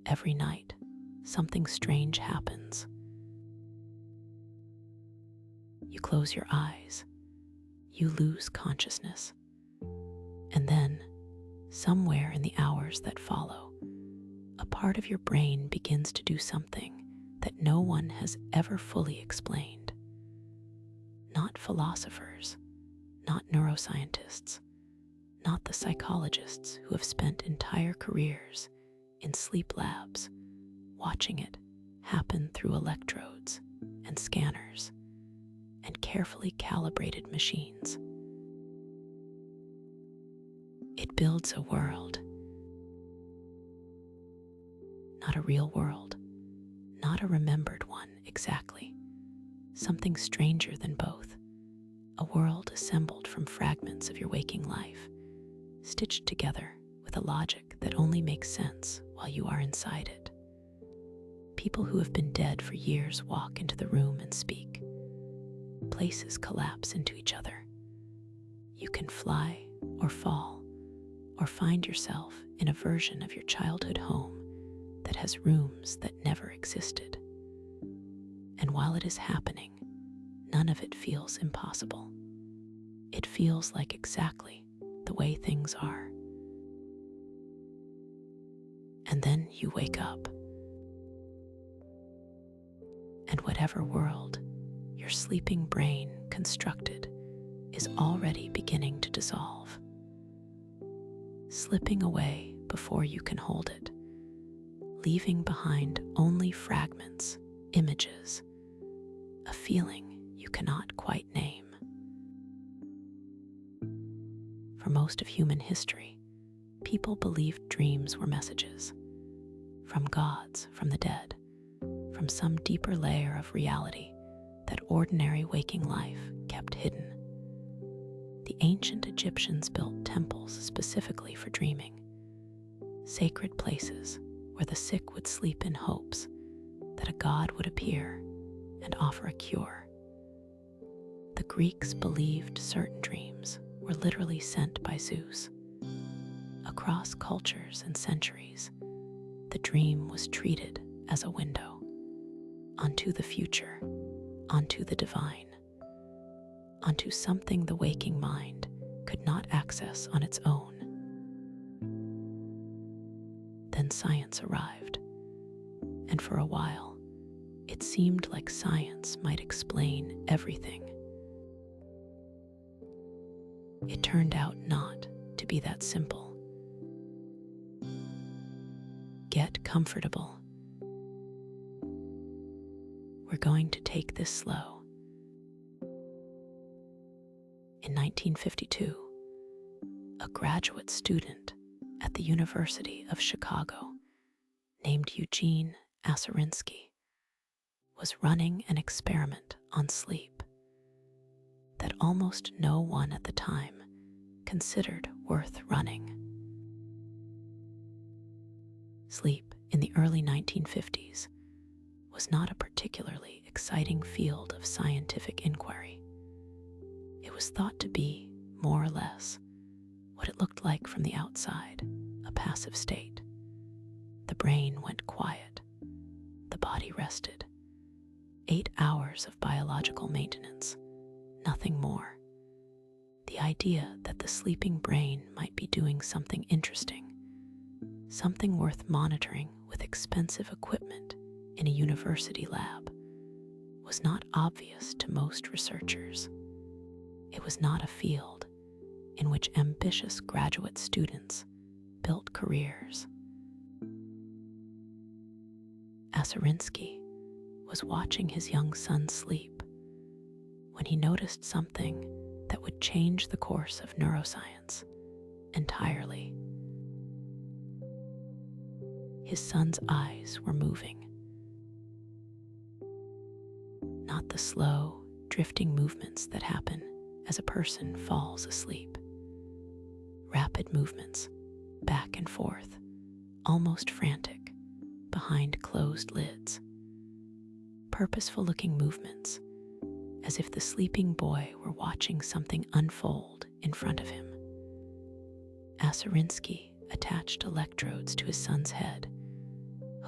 every night, something strange happens. You close your eyes, you lose consciousness, and then, somewhere in the hours that follow, a part of your brain begins to do something that no one has ever fully explained. Not philosophers, not neuroscientists, not the psychologists who have spent entire careers in sleep labs watching it happen through electrodes and scanners and carefully calibrated machines. It builds a world. Not a real world, not a remembered one exactly, something stranger than both, a world assembled from fragments of your waking life, stitched together with a logic that only makes sense while you are inside it. People who have been dead for years walk into the room and speak. Places collapse into each other. You can fly or fall, or find yourself in a version of your childhood home that has rooms that never existed. And while it is happening, none of it feels impossible. It feels like exactly the way things are. And then you wake up. And whatever world your sleeping brain constructed is already beginning to dissolve, slipping away before you can hold it, leaving behind only fragments, images, a feeling you cannot quite name. For most of human history, people believed dreams were messages from gods, from the dead, from some deeper layer of reality that ordinary waking life kept hidden. The ancient Egyptians built temples specifically for dreaming, sacred places where the sick would sleep in hopes that a god would appear and offer a cure. The Greeks believed certain dreams were literally sent by Zeus. Across cultures and centuries, the dream was treated as a window onto the future, onto the divine, onto something the waking mind could not access on its own. Then science arrived, and for a while, it seemed like science might explain everything. It turned out not to be that simple. Get comfortable. We're going to take this slow. In 1952, a graduate student at the University of Chicago named Eugene Aserinsky was running an experiment on sleep that almost no one at the time considered worth running. Sleep in the early 1950s was not a particularly exciting field of scientific inquiry. It was thought to be, more or less, what it looked like from the outside, a passive state. The brain went quiet. The body rested. 8 hours of biological maintenance, nothing more. The idea that the sleeping brain might be doing something interesting, something worth monitoring with expensive equipment in a university lab, was not obvious to most researchers. It was not a field in which ambitious graduate students built careers. Aserinsky was watching his young son sleep when he noticed something that would change the course of neuroscience entirely. His son's eyes were moving. Not the slow, drifting movements that happen as a person falls asleep. Rapid movements, back and forth, almost frantic, behind closed lids. Purposeful-looking movements, as if the sleeping boy were watching something unfold in front of him. Aserinsky attached electrodes to his son's head,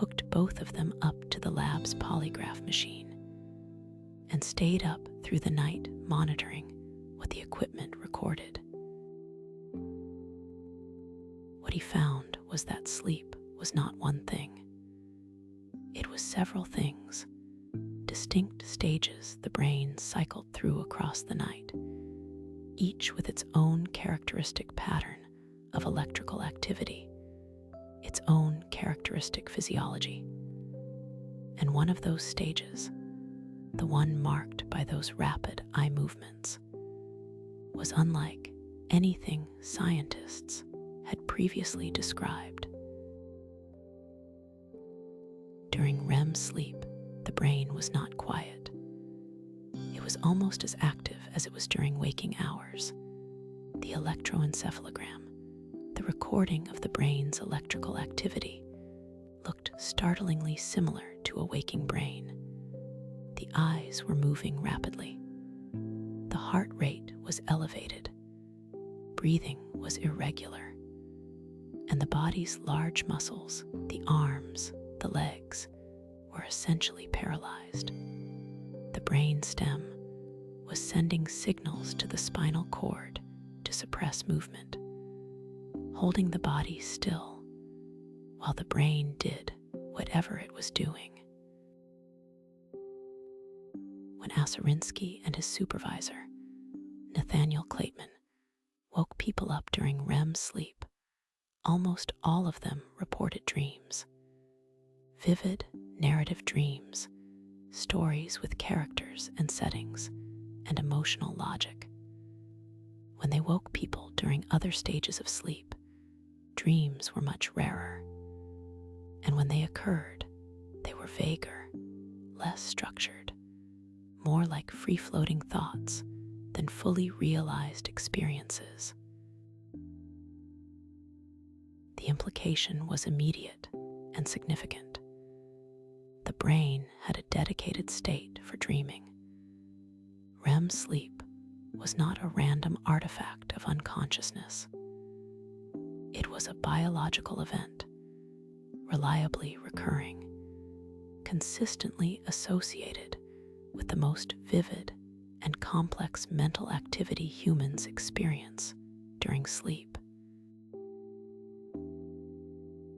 hooked both of them up to the lab's polygraph machine and stayed up through the night monitoring what the equipment recorded. What he found was that sleep was not one thing. It was several things, distinct stages the brain cycled through across the night, each with its own characteristic pattern of electrical activity, its own characteristic physiology. And one of those stages, the one marked by those rapid eye movements, was unlike anything scientists had previously described. During REM sleep, the brain was not quiet. It was almost as active as it was during waking hours. The electroencephalogram, the recording of the brain's electrical activity, looked startlingly similar to a waking brain. The eyes were moving rapidly. The heart rate was elevated. Breathing was irregular. And the body's large muscles, the arms, the legs, were essentially paralyzed. The brain stem was sending signals to the spinal cord to suppress movement, holding the body still while the brain did whatever it was doing. When Aserinsky and his supervisor, Nathaniel Clayton, woke people up during REM sleep, almost all of them reported dreams. Vivid, narrative dreams, stories with characters and settings, and emotional logic. When they woke people during other stages of sleep, dreams were much rarer. And when they occurred, they were vaguer, less structured, more like free-floating thoughts than fully realized experiences. The implication was immediate and significant. The brain had a dedicated state for dreaming. REM sleep was not a random artifact of unconsciousness. It was a biological event, reliably recurring, consistently associated with the most vivid and complex mental activity humans experience during sleep.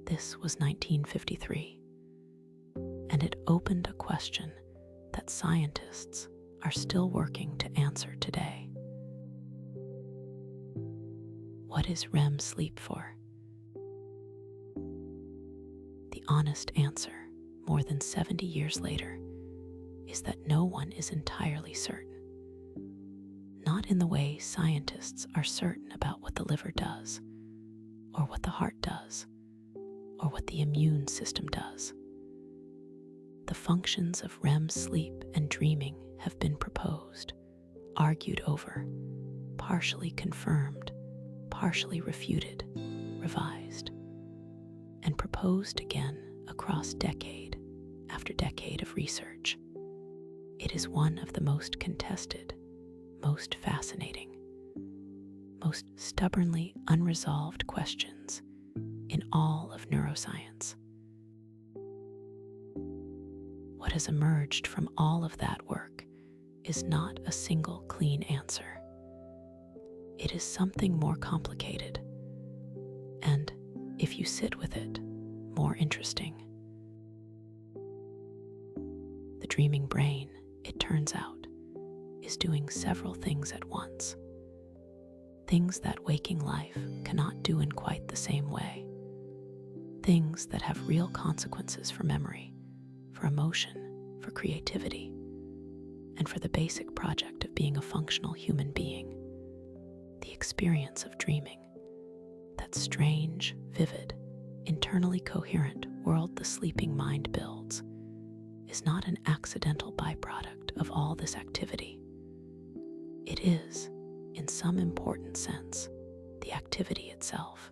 This was 1953, and it opened a question that scientists are still working to answer today. What is REM sleep for? The honest answer, more than 70 years later, is that no one is entirely certain. Not in the way scientists are certain about what the liver does, or what the heart does, or what the immune system does. The functions of REM sleep and dreaming have been proposed, argued over, partially confirmed, partially refuted, revised, and proposed again across decade after decade of research. It is one of the most contested, most fascinating, most stubbornly unresolved questions in all of neuroscience. What has emerged from all of that work is not a single clean answer. It is something more complicated, and, if you sit with it, more interesting. The dreaming brain, it turns out, is doing several things at once. Things that waking life cannot do in quite the same way. Things that have real consequences for memory, for emotion, for creativity, and for the basic project of being a functional human being. The experience of dreaming, that strange, vivid, internally coherent world the sleeping mind builds, is not an accidental byproduct of all this activity. It is, in some important sense, the activity itself.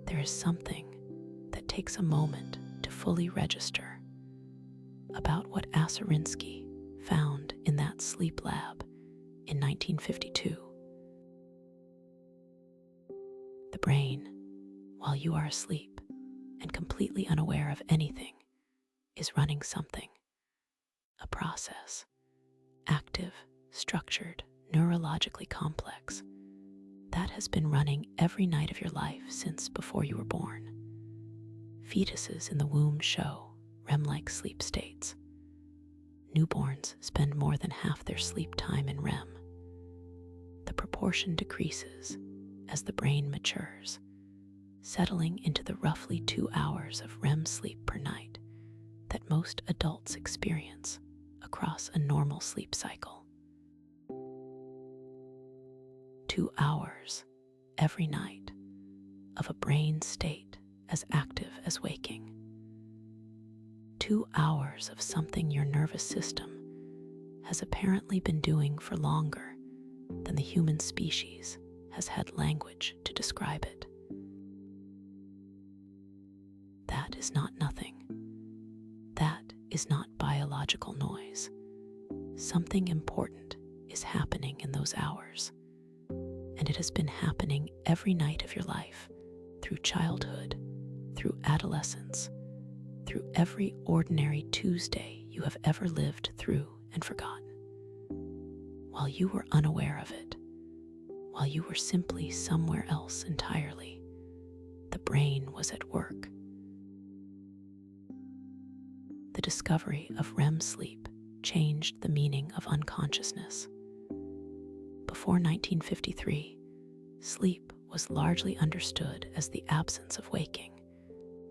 There is something that takes a moment to fully register about what Aserinsky found in that sleep lab in 1952. The brain, while you are asleep, and completely unaware of anything, is running something, a process, active, structured, neurologically complex, that has been running every night of your life since before you were born. Fetuses in the womb show REM-like sleep states. Newborns spend more than half their sleep time in REM. The proportion decreases as the brain matures, settling into the roughly 2 hours of REM sleep per night that most adults experience across a normal sleep cycle. 2 hours every night of a brain state as active as waking. 2 hours of something your nervous system has apparently been doing for longer than the human species has had language to describe it. That is not nothing. That is not biological noise. Something important is happening in those hours, and it has been happening every night of your life, through childhood, through adolescence, through every ordinary Tuesday you have ever lived through and forgotten. While you were unaware of it, while you were simply somewhere else entirely, the brain was at work. The discovery of REM sleep changed the meaning of unconsciousness. Before 1953, sleep was largely understood as the absence of waking,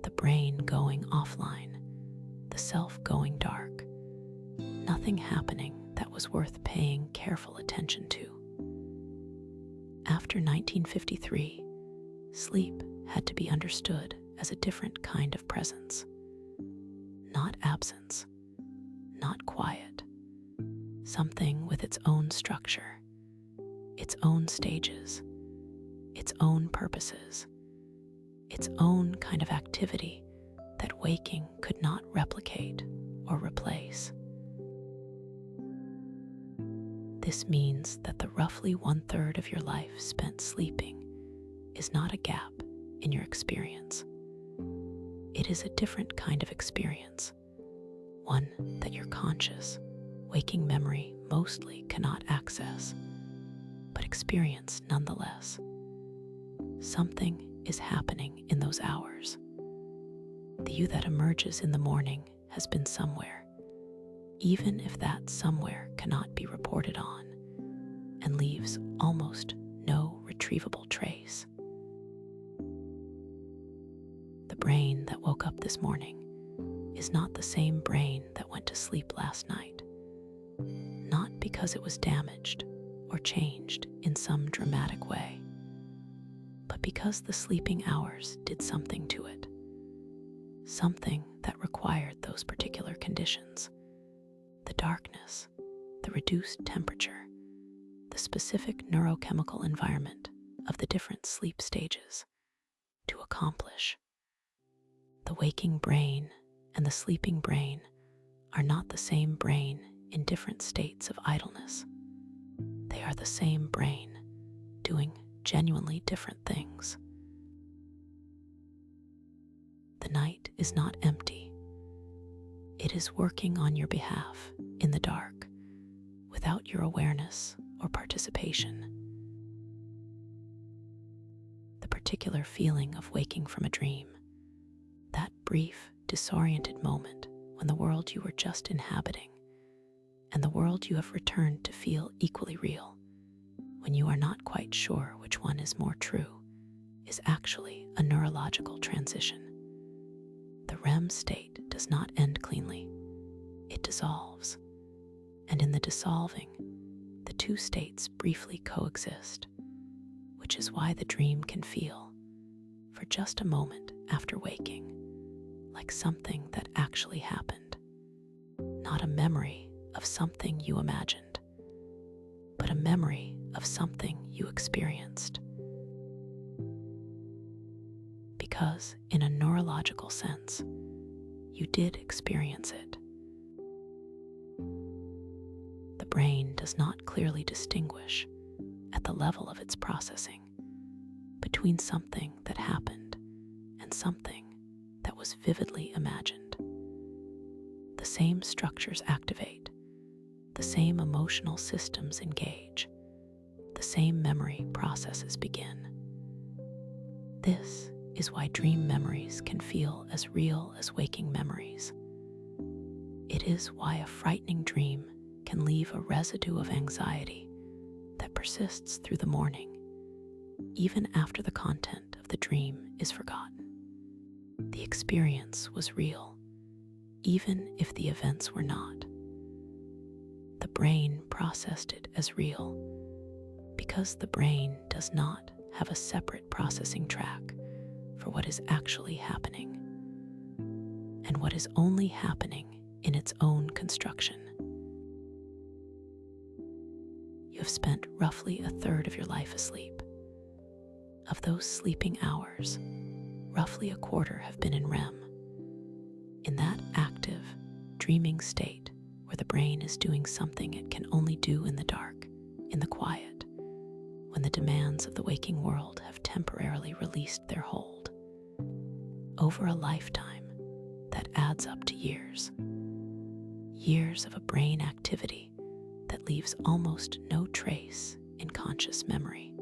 the brain going offline, the self going dark, nothing happening that was worth paying careful attention to. After 1953, sleep had to be understood as a different kind of presence. Not absence, not quiet, something with its own structure, its own stages, its own purposes, its own kind of activity that waking could not replicate or replace. This means that the roughly 1/3 of your life spent sleeping is not a gap in your experience. It is a different kind of experience, one that your conscious, waking memory mostly cannot access, but experience nonetheless. Something is happening in those hours. The you that emerges in the morning has been somewhere, even if that somewhere cannot be reported on, and leaves almost no retrievable trace. The brain that woke up this morning is not the same brain that went to sleep last night, not because it was damaged or changed in some dramatic way, but because the sleeping hours did something to it, something that required those particular conditions, the darkness, the reduced temperature, the specific neurochemical environment of the different sleep stages to accomplish. The waking brain and the sleeping brain are not the same brain in different states of idleness. They are the same brain doing genuinely different things. The night is not empty. It is working on your behalf in the dark, without your awareness or participation. The particular feeling of waking from a dream, that brief, disoriented moment when the world you were just inhabiting and the world you have returned to feel equally real, when you are not quite sure which one is more true, is actually a neurological transition. The REM state does not end cleanly. It dissolves, and in the dissolving, the two states briefly coexist, which is why the dream can feel, for just a moment after waking, like something that actually happened, not a memory of something you imagined, but a memory of something you experienced. Because, in a neurological sense, you did experience it. The brain does not clearly distinguish, at the level of its processing, between something that happened and something was vividly imagined. The same structures activate, the same emotional systems engage, the same memory processes begin. This is why dream memories can feel as real as waking memories. It is why a frightening dream can leave a residue of anxiety that persists through the morning, even after the content of the dream is forgotten. The experience was real, even if the events were not. The brain processed it as real because the brain does not have a separate processing track for what is actually happening, and what is only happening in its own construction. You have spent roughly a third of your life asleep. Of those sleeping hours, roughly a quarter have been in REM. In that active, dreaming state where the brain is doing something it can only do in the dark, in the quiet, when the demands of the waking world have temporarily released their hold. Over a lifetime, that adds up to years. Years of a brain activity that leaves almost no trace in conscious memory.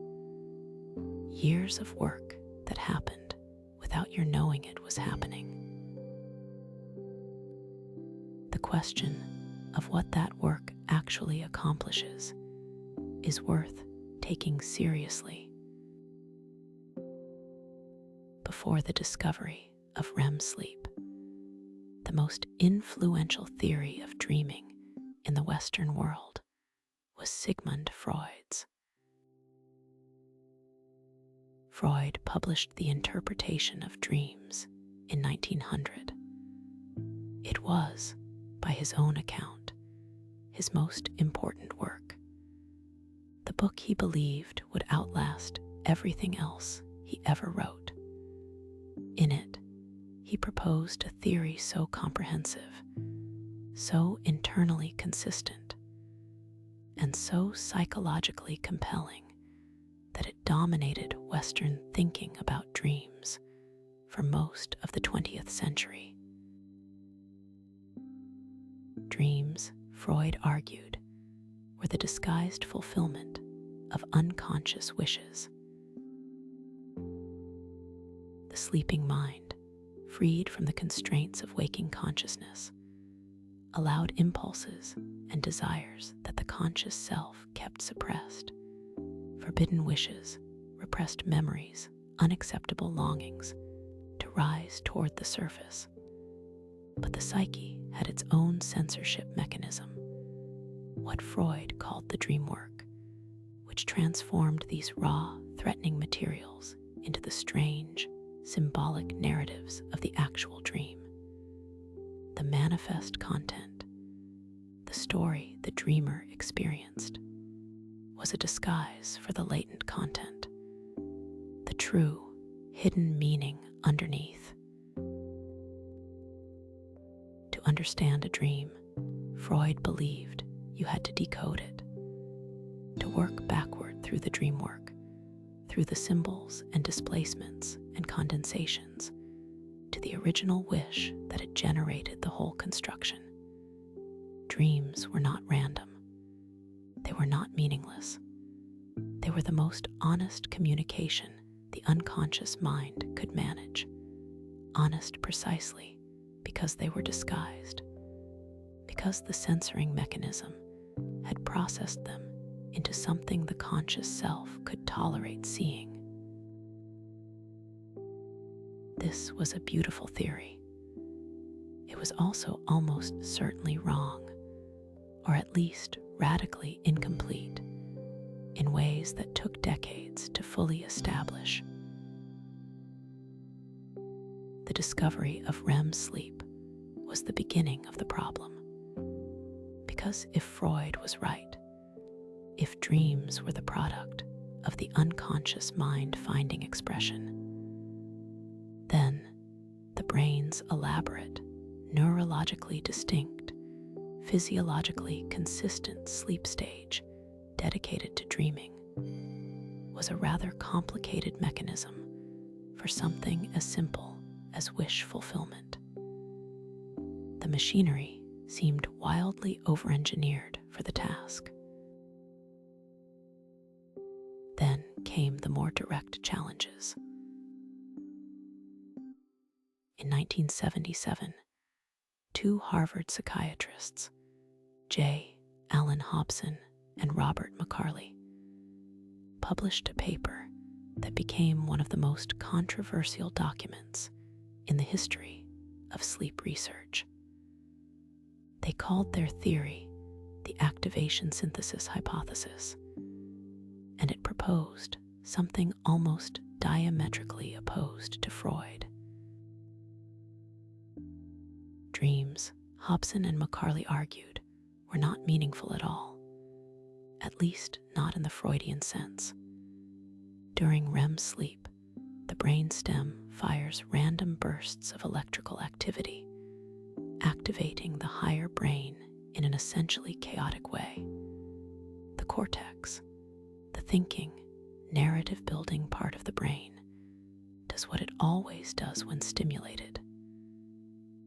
Years of work that happened without your knowing it was happening. The question of what that work actually accomplishes is worth taking seriously. Before the discovery of REM sleep, the most influential theory of dreaming in the Western world was Sigmund Freud's. Freud published The Interpretation of Dreams in 1900. It was, by his own account, his most important work. The book he believed would outlast everything else he ever wrote. In it, he proposed a theory so comprehensive, so internally consistent, and so psychologically compelling that it dominated Western thinking about dreams for most of the 20th century. Dreams, Freud argued, were the disguised fulfillment of unconscious wishes. The sleeping mind, freed from the constraints of waking consciousness, allowed impulses and desires that the conscious self kept suppressed, forbidden wishes, repressed memories, unacceptable longings, to rise toward the surface. But the psyche had its own censorship mechanism, what Freud called the dream work, which transformed these raw, threatening materials into the strange, symbolic narratives of the actual dream. The manifest content, the story the dreamer experienced, was a disguise for the latent content, the true, hidden meaning underneath. To understand a dream, Freud believed you had to decode it, to work backward through the dream work, through the symbols and displacements and condensations, to the original wish that had generated the whole construction. Dreams were not random. They were not meaningless. They were the most honest communication the unconscious mind could manage, honest precisely because they were disguised, because the censoring mechanism had processed them into something the conscious self could tolerate seeing. This was a beautiful theory. It was also almost certainly wrong, or at least radically incomplete, in ways that took decades to fully establish. The discovery of REM sleep was the beginning of the problem. Because if Freud was right, if dreams were the product of the unconscious mind finding expression, then the brain's elaborate, neurologically distinct, physiologically consistent sleep stage dedicated to dreaming was a rather complicated mechanism for something as simple as wish fulfillment. The machinery seemed wildly over-engineered for the task. Then came the more direct challenges. In 1977, two Harvard psychiatrists, J. Allen Hobson and Robert McCarley, published a paper that became one of the most controversial documents in the history of sleep research. They called their theory the activation synthesis hypothesis, and it proposed something almost diametrically opposed to Freud. Dreams, Hobson and McCarley argued, were not meaningful at all, at least not in the Freudian sense. During REM sleep, the brainstem fires random bursts of electrical activity, activating the higher brain in an essentially chaotic way. The cortex, the thinking, narrative-building part of the brain, does what it always does when stimulated.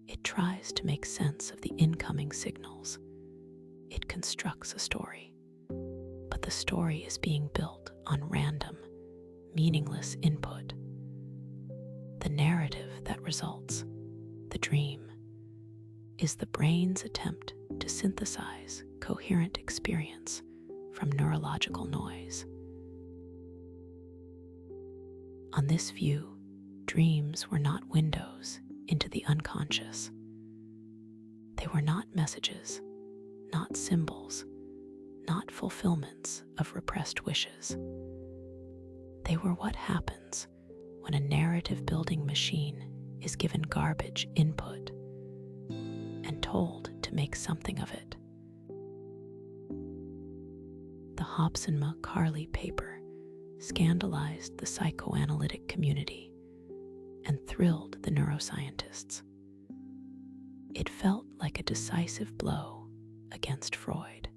It tries to make sense of the incoming signals. It constructs a story. But the story is being built on random, meaningless input. The narrative that results, the dream, is the brain's attempt to synthesize coherent experience from neurological noise. On this view, dreams were not windows into the unconscious. They were not messages, not symbols, not fulfillments of repressed wishes. They were what happens when a narrative-building machine is given garbage input and told to make something of it. The Hobson-McCarley paper scandalized the psychoanalytic community and thrilled the neuroscientists. It felt like a decisive blow against Freud.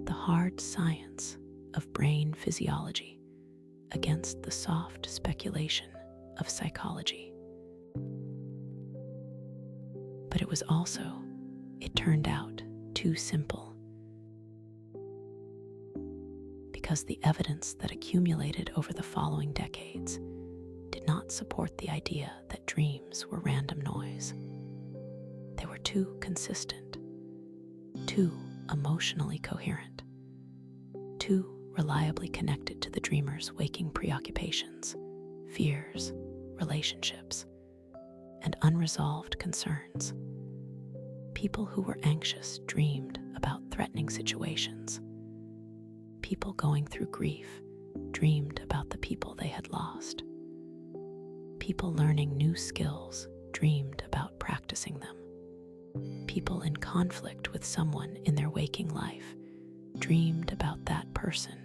The hard science of brain physiology against the soft speculation of psychology. But it was also, it turned out, too simple. Because the evidence that accumulated over the following decades did not support the idea that dreams were random noise. They were too consistent, too emotionally coherent, too reliably connected to the dreamer's waking preoccupations, fears, relationships, and unresolved concerns. People who were anxious dreamed about threatening situations. People going through grief dreamed about the people they had lost. People learning new skills dreamed about practicing them. People in conflict with someone in their waking life dreamed about that person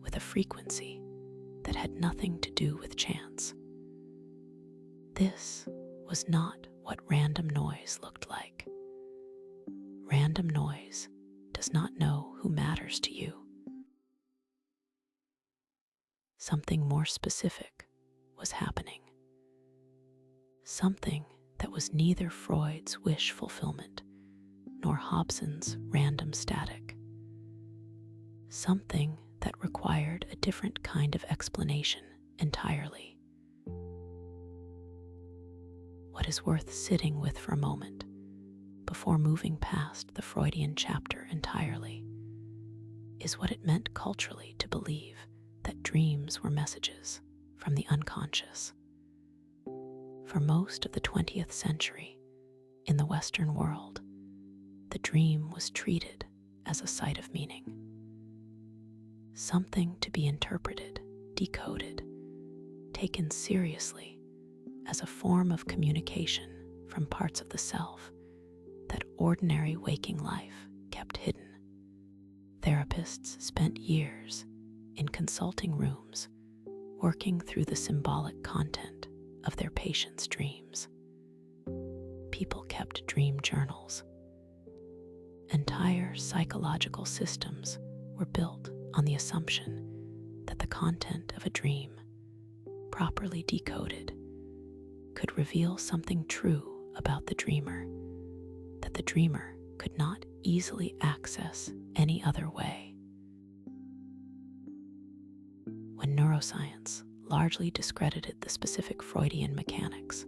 with a frequency that had nothing to do with chance. This was not what random noise looked like. Random noise does not know who matters to you. Something more specific was happening. Something that was neither Freud's wish fulfillment nor Hobson's random static. Something that required a different kind of explanation entirely. What is worth sitting with for a moment before moving past the Freudian chapter entirely is what it meant culturally to believe that dreams were messages from the unconscious. For most of the 20th century, in the Western world, the dream was treated as a site of meaning. Something to be interpreted, decoded, taken seriously as a form of communication from parts of the self that ordinary waking life kept hidden. Therapists spent years in consulting rooms working through the symbolic content of their patients' dreams. People kept dream journals. Entire psychological systems were built on the assumption that the content of a dream, properly decoded, could could reveal something true about the dreamer that the dreamer could not easily access any other way. When neuroscience largely discredited the specific Freudian mechanics,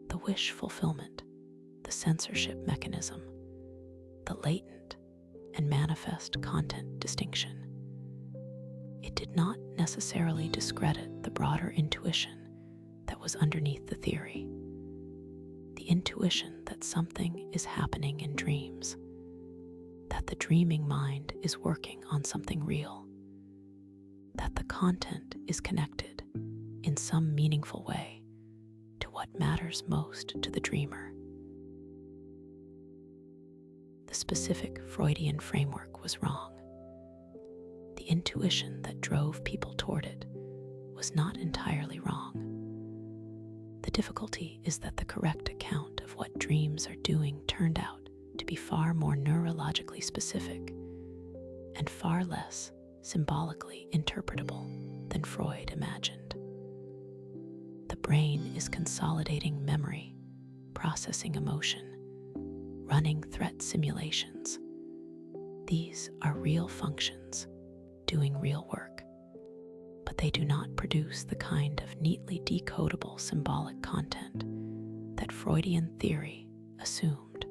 the wish fulfillment, the censorship mechanism, the latent and manifest content distinction, it did not necessarily discredit the broader intuition that was underneath the theory. The intuition that something is happening in dreams, that the dreaming mind is working on something real, that the content is connected in some meaningful way to what matters most to the dreamer. The specific Freudian framework was wrong. The intuition that drove people toward it was not entirely wrong. The difficulty is that the correct account of what dreams are doing turned out to be far more neurologically specific and far less symbolically interpretable than Freud imagined. The brain is consolidating memory, processing emotion, running threat simulations. These are real functions, doing real work, but they do not produce the kind of neatly decodable symbolic content that Freudian theory assumed.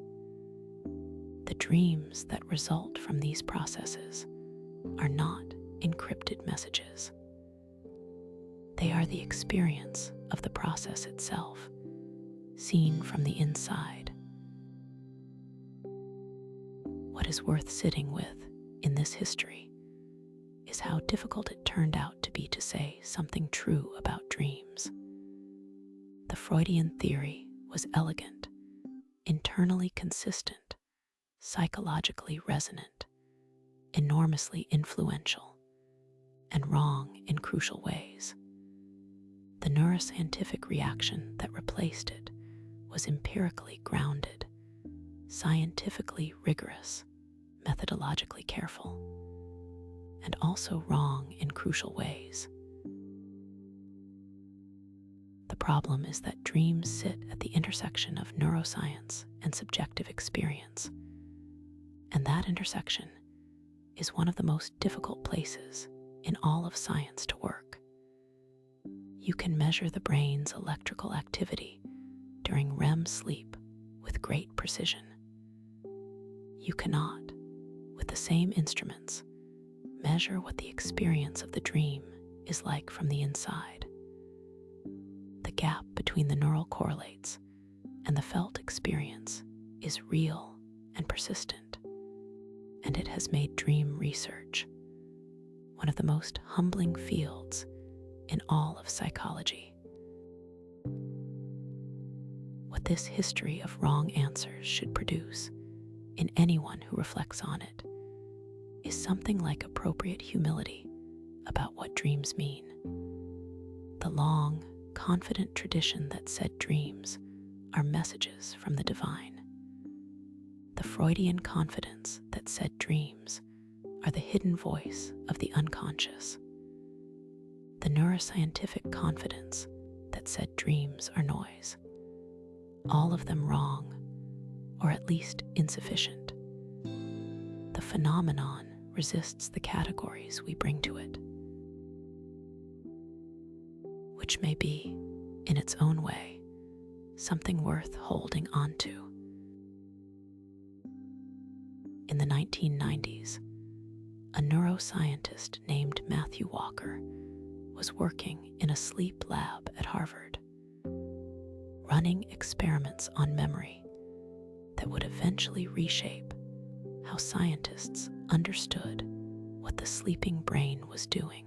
The dreams that result from these processes are not encrypted messages. They are the experience of the process itself, seen from the inside. What is worth sitting with in this history is how difficult it turned out to be to say something true about dreams. The Freudian theory was elegant, internally consistent, psychologically resonant, enormously influential, and wrong in crucial ways. The neuroscientific reaction that replaced it was empirically grounded, scientifically rigorous, methodologically careful, and also wrong in crucial ways. The problem is that dreams sit at the intersection of neuroscience and subjective experience, and that intersection is one of the most difficult places in all of science to work. You can measure the brain's electrical activity during REM sleep with great precision. You cannot, with the same instruments, measure what the experience of the dream is like from the inside. The gap between the neural correlates and the felt experience is real and persistent, and it has made dream research one of the most humbling fields in all of psychology. What this history of wrong answers should produce in anyone who reflects on it is something like appropriate humility about what dreams mean. The long, confident tradition that said dreams are messages from the divine. The Freudian confidence that said dreams are the hidden voice of the unconscious. The neuroscientific confidence that said dreams are noise. All of them wrong, or at least insufficient. The phenomenon resists the categories we bring to it, which may be, in its own way, something worth holding onto. In the 1990s, a neuroscientist named Matthew Walker was working in a sleep lab at Harvard, running experiments on memory that would eventually reshape how scientists understood what the sleeping brain was doing.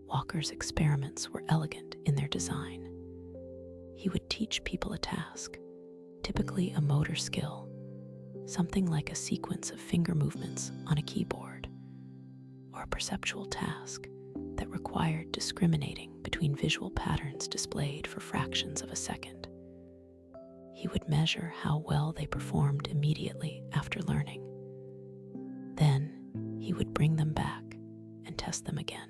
Walker's experiments were elegant in their design. He would teach people a task, typically a motor skill, something like a sequence of finger movements on a keyboard, or a perceptual task that required discriminating between visual patterns displayed for fractions of a second. He would measure how well they performed immediately after learning. Then he would bring them back and test them again.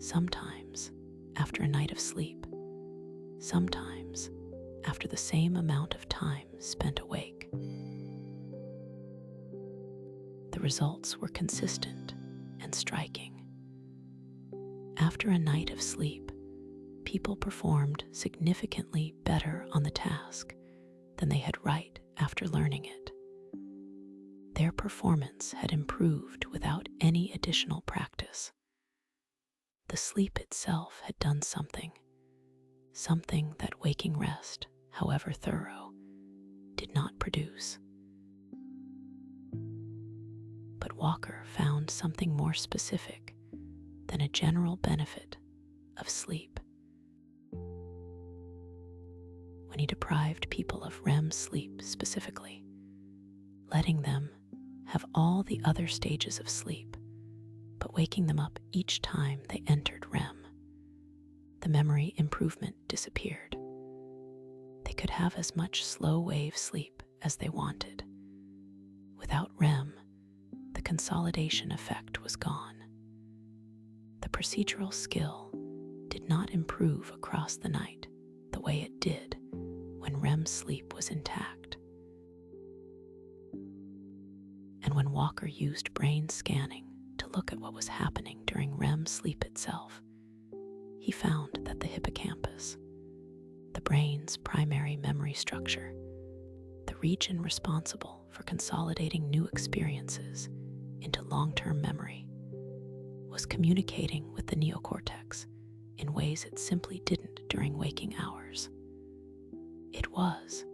Sometimes after a night of sleep, sometimes after the same amount of time spent awake. The results were consistent and striking. After a night of sleep, people performed significantly better on the task than they had right after learning it. Their performance had improved without any additional practice. The sleep itself had done something that waking rest, however thorough, did not produce. But Walker found something more specific than a general benefit of sleep. When he deprived people of REM sleep specifically, letting them have all the other stages of sleep, but waking them up each time they entered REM, the memory improvement disappeared. They could have as much slow-wave sleep as they wanted. Without REM, the consolidation effect was gone. The procedural skill did not improve across the night the way it did when REM sleep was intact. And when Walker used brain scanning to look at what was happening during REM sleep itself, he found that the hippocampus, the brain's primary memory structure, the region responsible for consolidating new experiences into long-term memory, was communicating with the neocortex in ways it simply didn't during waking hours. It was,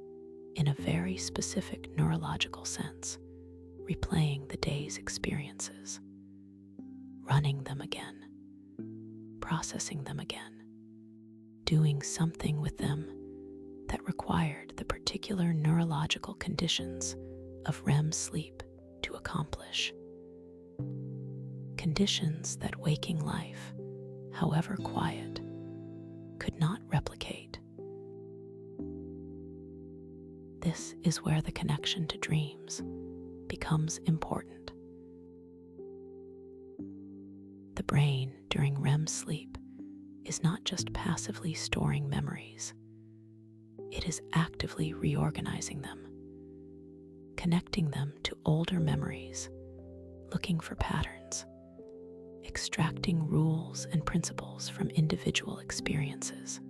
in a very specific neurological sense, replaying the day's experiences, running them again, processing them again, doing something with them that required the particular neurological conditions of REM sleep to accomplish. Conditions that waking life, however quiet, could not replicate. This is where the connection to dreams becomes important. The brain during REM sleep is not just passively storing memories, it is actively reorganizing them, connecting them to older memories, looking for patterns, extracting rules and principles from individual experiences,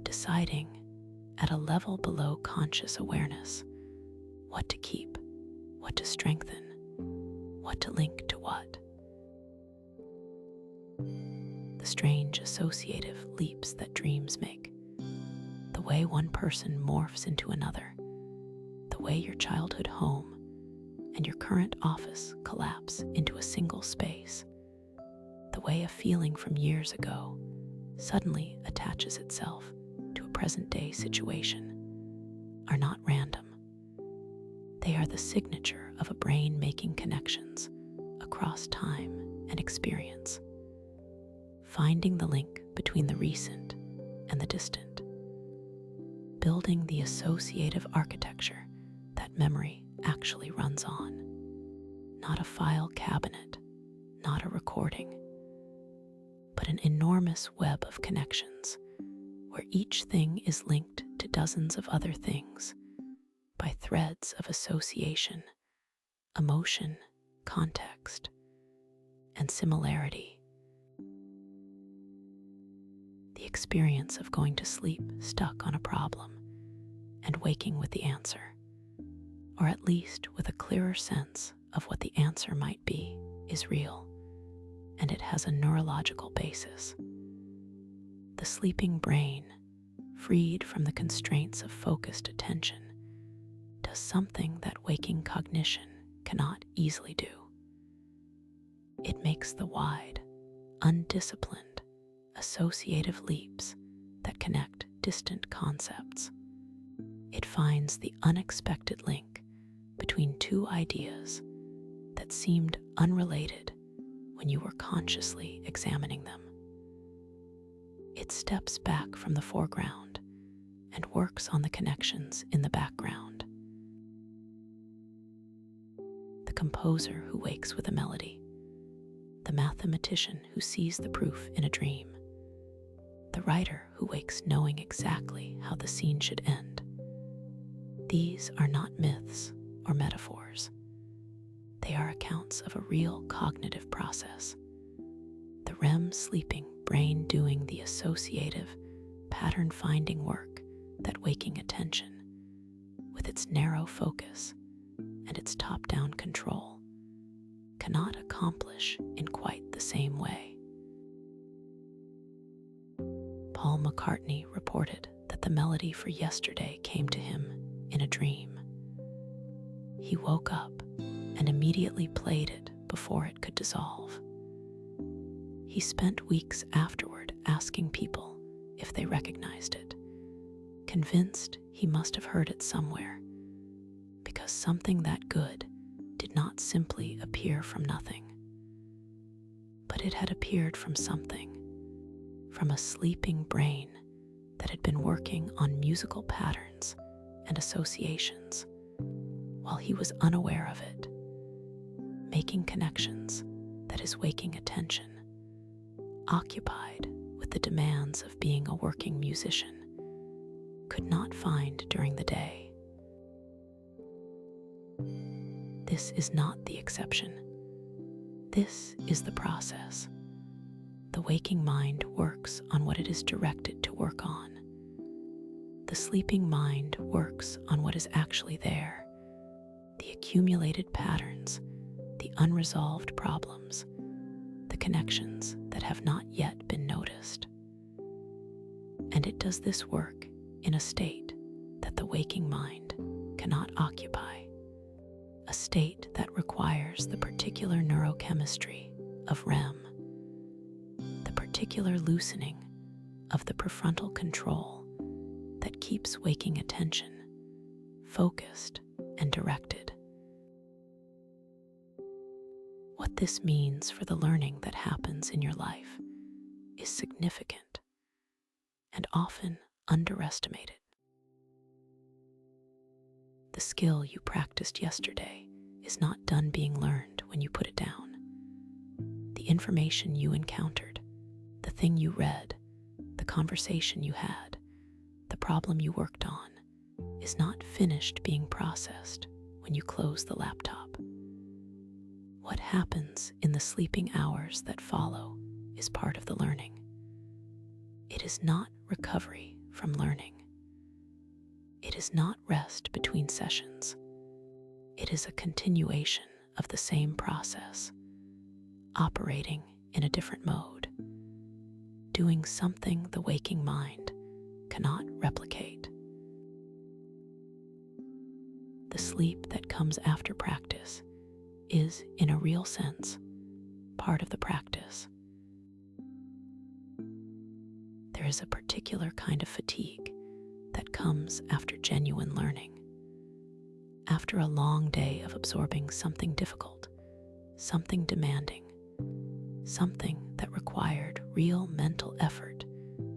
deciding at a level below conscious awareness what to keep, what to strengthen, what to link to what. The strange associative leaps that dreams make, the way one person morphs into another, the way your childhood home and your current office collapse into a single space, the way a feeling from years ago suddenly attaches itself to a present-day situation, are not random. They are the signature of a brain making connections across time and experience, finding the link between the recent and the distant, building the associative architecture that memory actually runs on. Not a file cabinet, not a recording, but an enormous web of connections where each thing is linked to dozens of other things by threads of association, emotion, context, and similarity. The experience of going to sleep stuck on a problem and waking with the answer, or at least with a clearer sense of what the answer might be, is real, and it has a neurological basis. The sleeping brain, freed from the constraints of focused attention, does something that waking cognition cannot easily do. It makes the wide, undisciplined, associative leaps that connect distant concepts. It finds the unexpected link between two ideas that seemed unrelated when you were consciously examining them. It steps back from the foreground and works on the connections in the background. The composer who wakes with a melody, the mathematician who sees the proof in a dream, the writer who wakes knowing exactly how the scene should end. These are not myths or metaphors. They are accounts of a real cognitive process. The REM sleeping brain doing the associative, pattern-finding work that waking attention, with its narrow focus and its top-down control, cannot accomplish in quite the same way. Paul McCartney reported that the melody for Yesterday came to him in a dream. He woke up and immediately played it before it could dissolve. He spent weeks afterward asking people if they recognized it, convinced he must have heard it somewhere, because something that good did not simply appear from nothing, but it had appeared from something, from a sleeping brain that had been working on musical patterns and associations while he was unaware of it, making connections that his waking attention, occupied with the demands of being a working musician, could not find during the day. This is not the exception. This is the process. The waking mind works on what it is directed to work on. The sleeping mind works on what is actually there, the accumulated patterns, the unresolved problems, the connections that have not yet been noticed. And it does this work in a state that the waking mind cannot occupy, a state that requires the particular neurochemistry of REM, the particular loosening of the prefrontal control that keeps waking attention focused and directed. What this means for the learning that happens in your life is significant and often underestimated. The skill you practiced yesterday is not done being learned when you put it down. The information you encountered, the thing you read, the conversation you had, the problem you worked on, is not finished being processed when you close the laptop. What happens in the sleeping hours that follow is part of the learning. It is not recovery from learning. It is not rest between sessions. It is a continuation of the same process, operating in a different mode, doing something the waking mind cannot replicate. The sleep that comes after practice is, in a real sense, part of the practice. There is a particular kind of fatigue that comes after genuine learning. After a long day of absorbing something difficult, something demanding, something that required real mental effort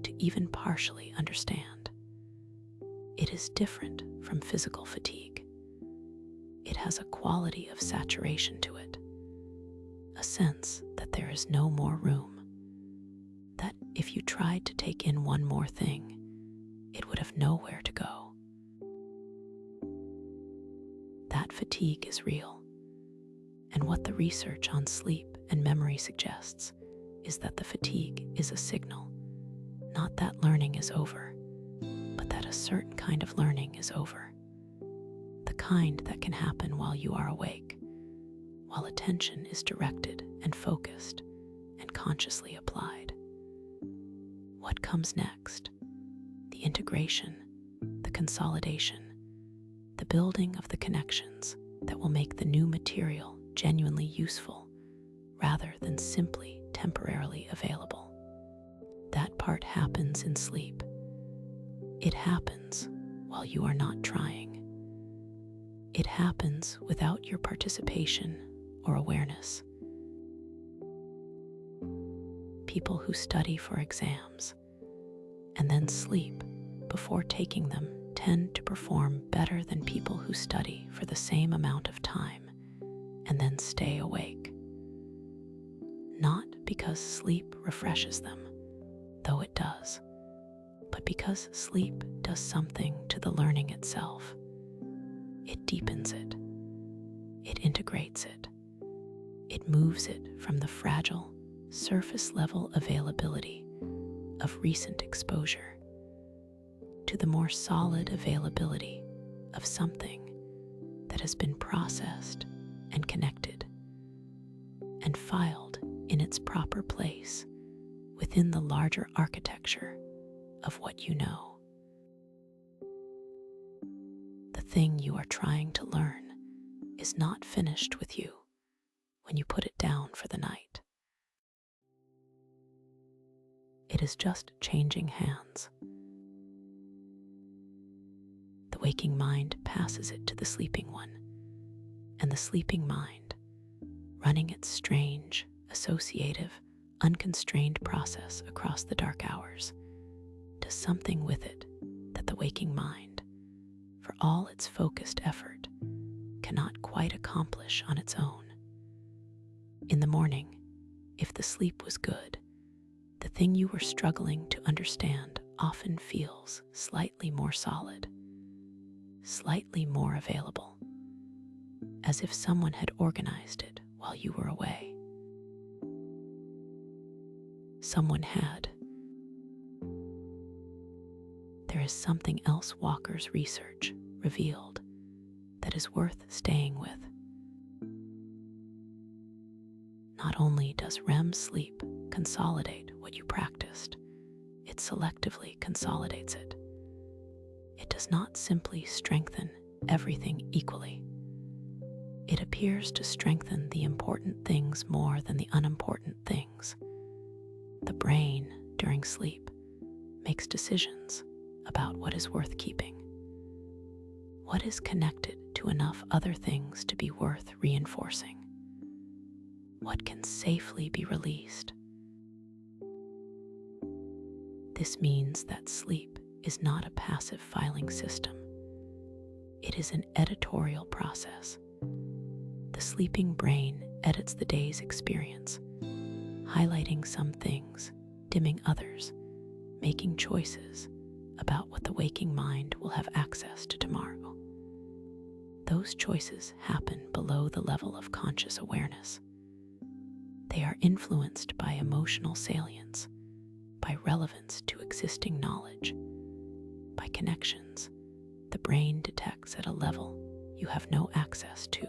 to even partially understand. It is different from physical fatigue. It has a quality of saturation to it, a sense that there is no more room, that if you tried to take in one more thing, it would have nowhere to go. That fatigue is real, and what the research on sleep and memory suggests is that the fatigue is a signal, not that learning is over, but that a certain kind of learning is over. The kind that can happen while you are awake, while attention is directed and focused and consciously applied. What comes next? The integration, the consolidation, the building of the connections that will make the new material genuinely useful rather than simply temporarily available. That part happens in sleep. It happens while you are not trying. It happens without your participation or awareness. People who study for exams and then sleep before taking them tend to perform better than people who study for the same amount of time and then stay awake. Not because sleep refreshes them, though it does, but because sleep does something to the learning itself. It deepens it. It integrates it. It moves it from the fragile, surface-level availability of recent exposure to the more solid availability of something that has been processed and connected and filed in its proper place within the larger architecture of what you know. The thing you are trying to learn is not finished with you when you put it down for the night. It is just changing hands. The waking mind passes it to the sleeping one, and the sleeping mind, running its strange, associative, unconstrained process across the dark hours, does something with it that the waking mind, for all its focused effort, cannot quite accomplish on its own. In the morning, if the sleep was good, the thing you were struggling to understand often feels slightly more solid, slightly more available, as if someone had organized it while you were away. Someone had. There is something else Walker's research revealed that is worth staying with. Not only does REM sleep consolidate what you practiced, it selectively consolidates it. It does not simply strengthen everything equally. It appears to strengthen the important things more than the unimportant things. The brain, during sleep, makes decisions about what is worth keeping. What is connected to enough other things to be worth reinforcing? What can safely be released? This means that sleep is not a passive filing system. It is an editorial process. The sleeping brain edits the day's experience, highlighting some things, dimming others, making choices about what the waking mind will have access to tomorrow. Those choices happen below the level of conscious awareness. They are influenced by emotional salience, by relevance to existing knowledge, by connections the brain detects at a level you have no access to.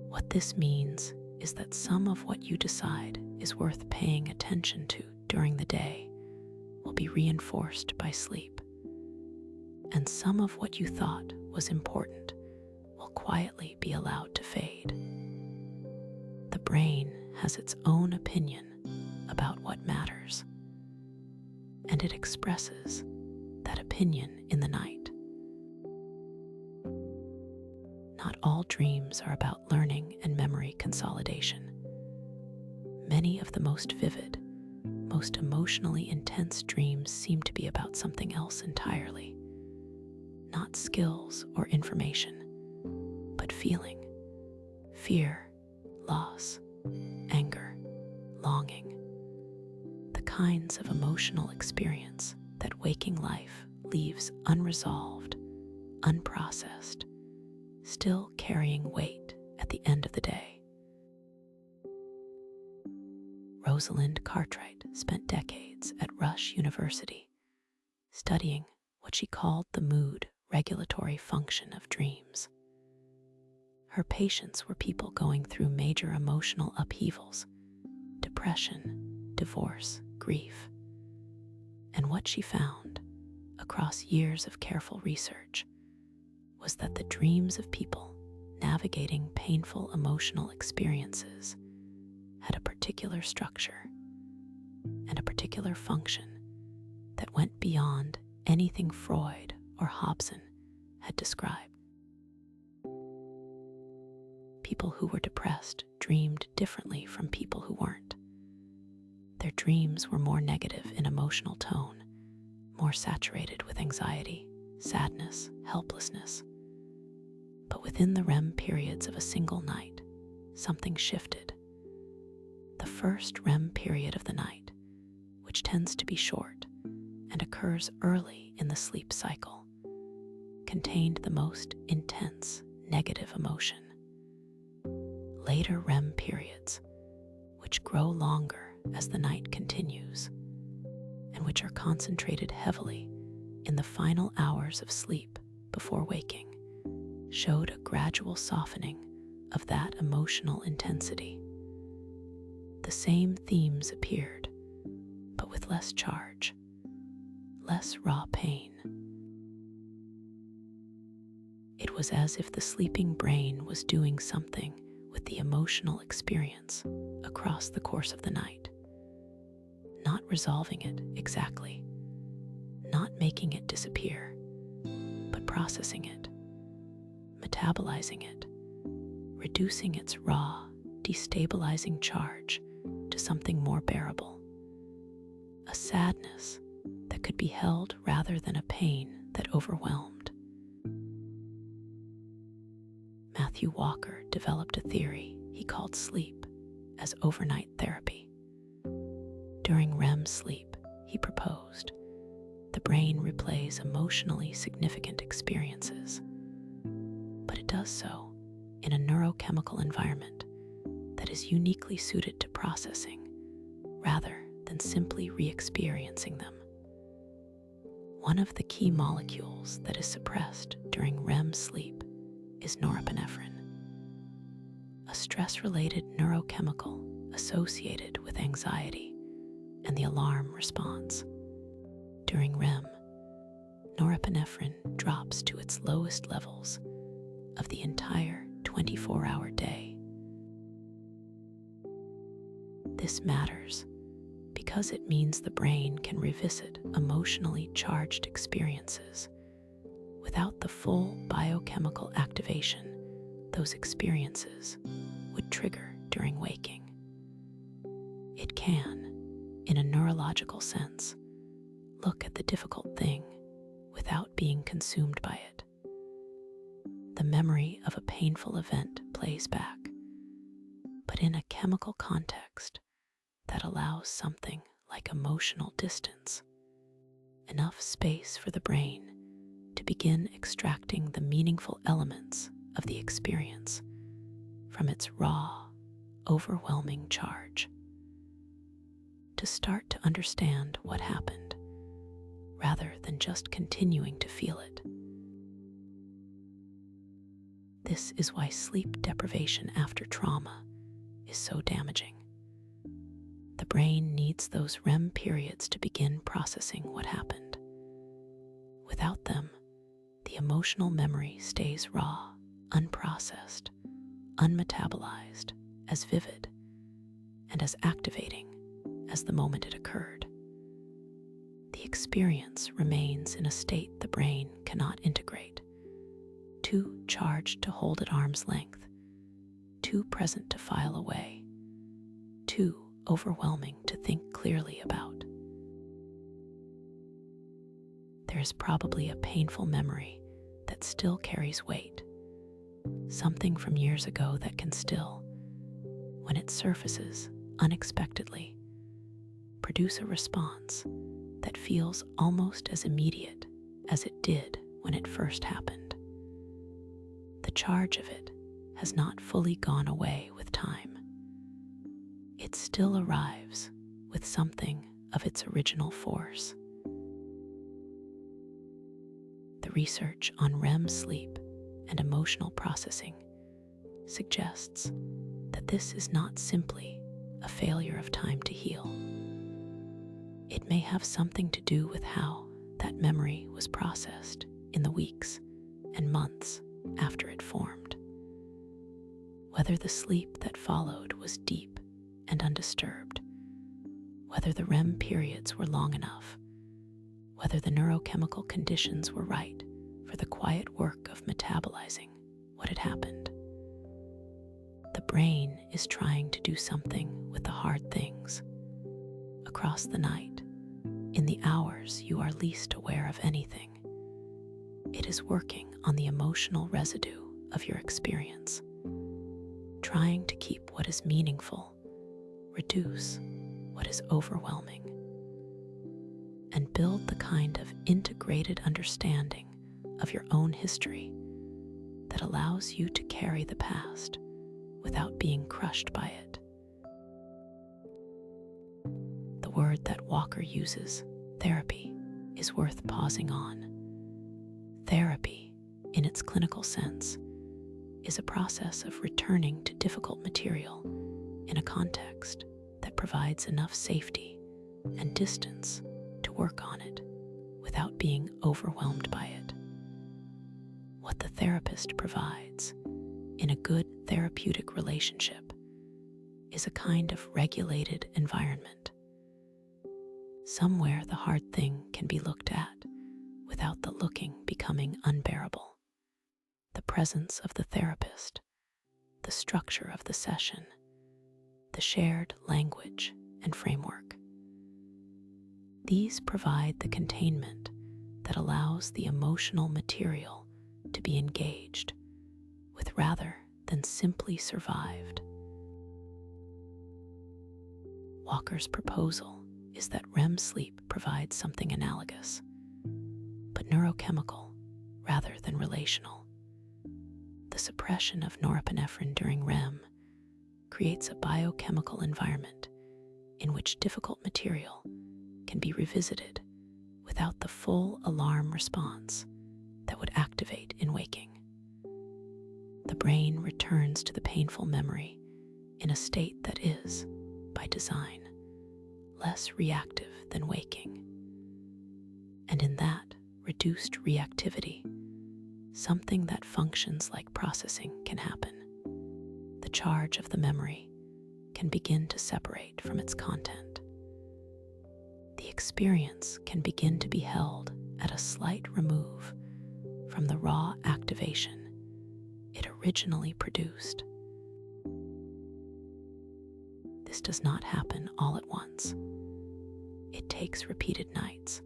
What this means is that some of what you decide is worth paying attention to during the day will be reinforced by sleep, and some of what you thought was important will quietly be allowed to fade. The brain has its own opinion about what matters, and it expresses that opinion in the night. Not all dreams are about learning and memory consolidation. Many of the most vivid, most emotionally intense dreams seem to be about something else entirely. Not skills or information, but feeling, fear, loss, anger, longing, the kinds of emotional experience that waking life leaves unresolved, unprocessed, still carrying weight at the end of the day. Rosalind Cartwright spent decades at Rush University studying what she called the mood regulatory function of dreams. Her patients were people going through major emotional upheavals, depression, divorce, grief. And what she found, across years of careful research, was that the dreams of people navigating painful emotional experiences had a particular structure and a particular function that went beyond anything Freud or Hobson had described. People who were depressed dreamed differently from people who weren't. Their dreams were more negative in emotional tone, more saturated with anxiety, sadness, helplessness. But within the REM periods of a single night, something shifted. The first REM period of the night, which tends tends to be short and occurs early in the sleep cycle, contained the most intense negative emotion. Later REM periods, which grow longer as the night continues, and which are concentrated heavily in the final hours of sleep before waking, showed a gradual softening of that emotional intensity. The same themes appeared, but with less charge, less raw pain. It was as if the sleeping brain was doing something with the emotional experience across the course of the night, not resolving it exactly, not making it disappear, but processing it, metabolizing it, reducing its raw, destabilizing charge to something more bearable. A sadness that could be held rather than a pain that overwhelmed. Matthew Walker developed a theory he called sleep as overnight therapy. During REM sleep, he proposed, the brain replays emotionally significant experiences, but it does so in a neurochemical environment that is uniquely suited to processing rather than simply re-experiencing them. One of the key molecules that is suppressed during REM sleep is norepinephrine, a stress-related neurochemical associated with anxiety and the alarm response. During REM, norepinephrine drops to its lowest levels of the entire 24-hour day. This matters because it means the brain can revisit emotionally charged experiences without the full biochemical activation those experiences would trigger during waking. It can, in a neurological sense, look at the difficult thing without being consumed by it. The memory of a painful event plays back, but in a chemical context that allows something like emotional distance, enough space for the brain to begin extracting the meaningful elements of the experience from its raw, overwhelming charge. To start to understand what happened, rather than just continuing to feel it. This is why sleep deprivation after trauma is so damaging. The brain needs those REM periods to begin processing what happened. Without them, the emotional memory stays raw, unprocessed, unmetabolized, as vivid, and as activating as the moment it occurred. The experience remains in a state the brain cannot integrate, too charged to hold at arm's length, too present to file away, too overwhelming to think clearly about. There is probably a painful memory that still carries weight, something from years ago that can still, when it surfaces unexpectedly, produce a response that feels almost as immediate as it did when it first happened. The charge of it has not fully gone away with time. It still arrives with something of its original force. The research on REM sleep and emotional processing suggests that this is not simply a failure of time to heal. It may have something to do with how that memory was processed in the weeks and months after it formed. Whether the sleep that followed was deep and undisturbed, whether the REM periods were long enough, whether the neurochemical conditions were right for the quiet work of metabolizing what had happened. The brain is trying to do something with the hard things. Across the night, in the hours you are least aware of anything, it is working on the emotional residue of your experience, trying to keep what is meaningful, reduce what is overwhelming. and build the kind of integrated understanding of your own history that allows you to carry the past without being crushed by it. The word that Walker uses, therapy, is worth pausing on. Therapy, in its clinical sense, is a process of returning to difficult material in a context that provides enough safety and distance to work on it without being overwhelmed by it. What the therapist provides in a good therapeutic relationship is a kind of regulated environment, somewhere the hard thing can be looked at without the looking becoming unbearable. The presence of the therapist, the structure of the session, the shared language and framework. These provide the containment that allows the emotional material to be engaged with rather than simply survived. Walker's proposal is that REM sleep provides something analogous, but neurochemical rather than relational. The suppression of norepinephrine during REM creates a biochemical environment in which difficult material can be revisited without the full alarm response that would activate in waking. The brain returns to the painful memory in a state that is, by design, less reactive than waking. And in that reduced reactivity, something that functions like processing can happen. The charge of the memory can begin to separate from its content. The experience can begin to be held at a slight remove from the raw activation it originally produced. This does not happen all at once. It takes repeated nights.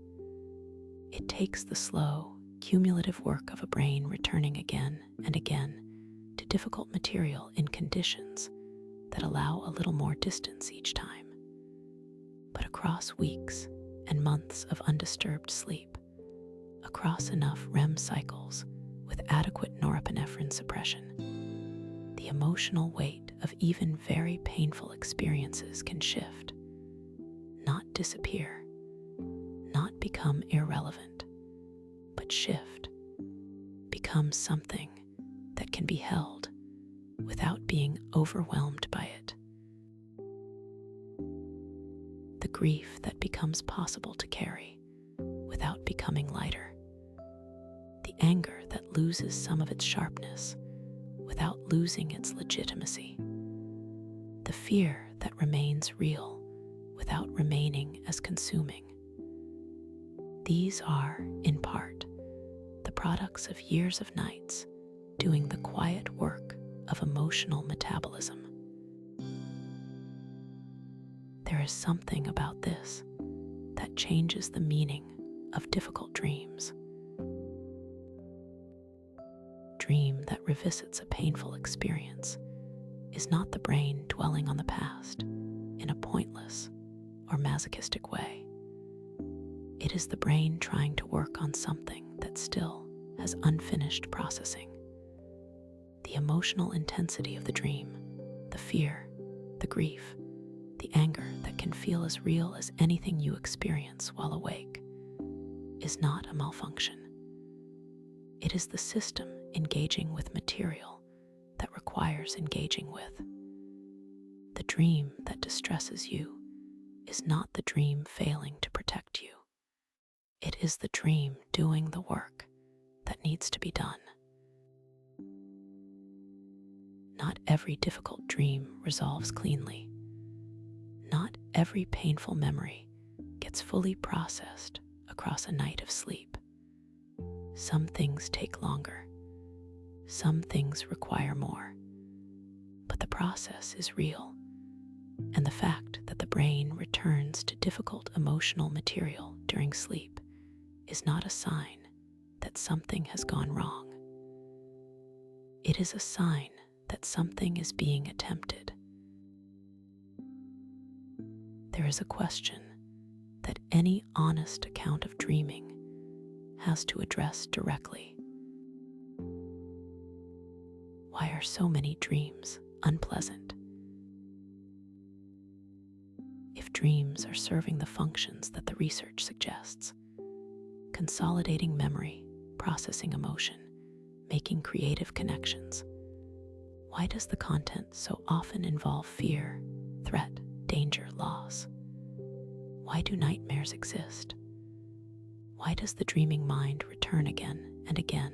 It takes the slow, cumulative work of a brain returning again and again to difficult material in conditions that allow a little more distance each time. But across weeks and months of undisturbed sleep, across enough REM cycles with adequate norepinephrine suppression, the emotional weight of even very painful experiences can shift, not disappear, not become irrelevant, but shift, become something that can be held without being overwhelmed by it. The grief that becomes possible to carry without becoming lighter. The anger that loses some of its sharpness without losing its legitimacy. The fear that remains real without remaining as consuming. These are, in part, the products of years of nights doing the quiet work of emotional metabolism. There is something about this that changes the meaning of difficult dreams. Dream that revisits a painful experience is not the brain dwelling on the past in a pointless or masochistic way. It is the brain trying to work on something that still has unfinished processing. The emotional intensity of the dream, the fear, the grief, the anger that can feel as real as anything you experience while awake, is not a malfunction. It is the system engaging with material that requires engaging with. The dream that distresses you is not the dream failing to protect you. It is the dream doing the work that needs to be done. Not every difficult dream resolves cleanly. Not every painful memory gets fully processed across a night of sleep. Some things take longer. Some things require more. But the process is real, and the fact that the brain returns to difficult emotional material during sleep is not a sign that something has gone wrong. It is a sign that something is being attempted. There is a question that any honest account of dreaming has to address directly. Why are so many dreams unpleasant? If dreams are serving the functions that the research suggests, consolidating memory, processing emotion, making creative connections, why does the content so often involve fear, threat, danger, loss? Why do nightmares exist? Why does the dreaming mind return again and again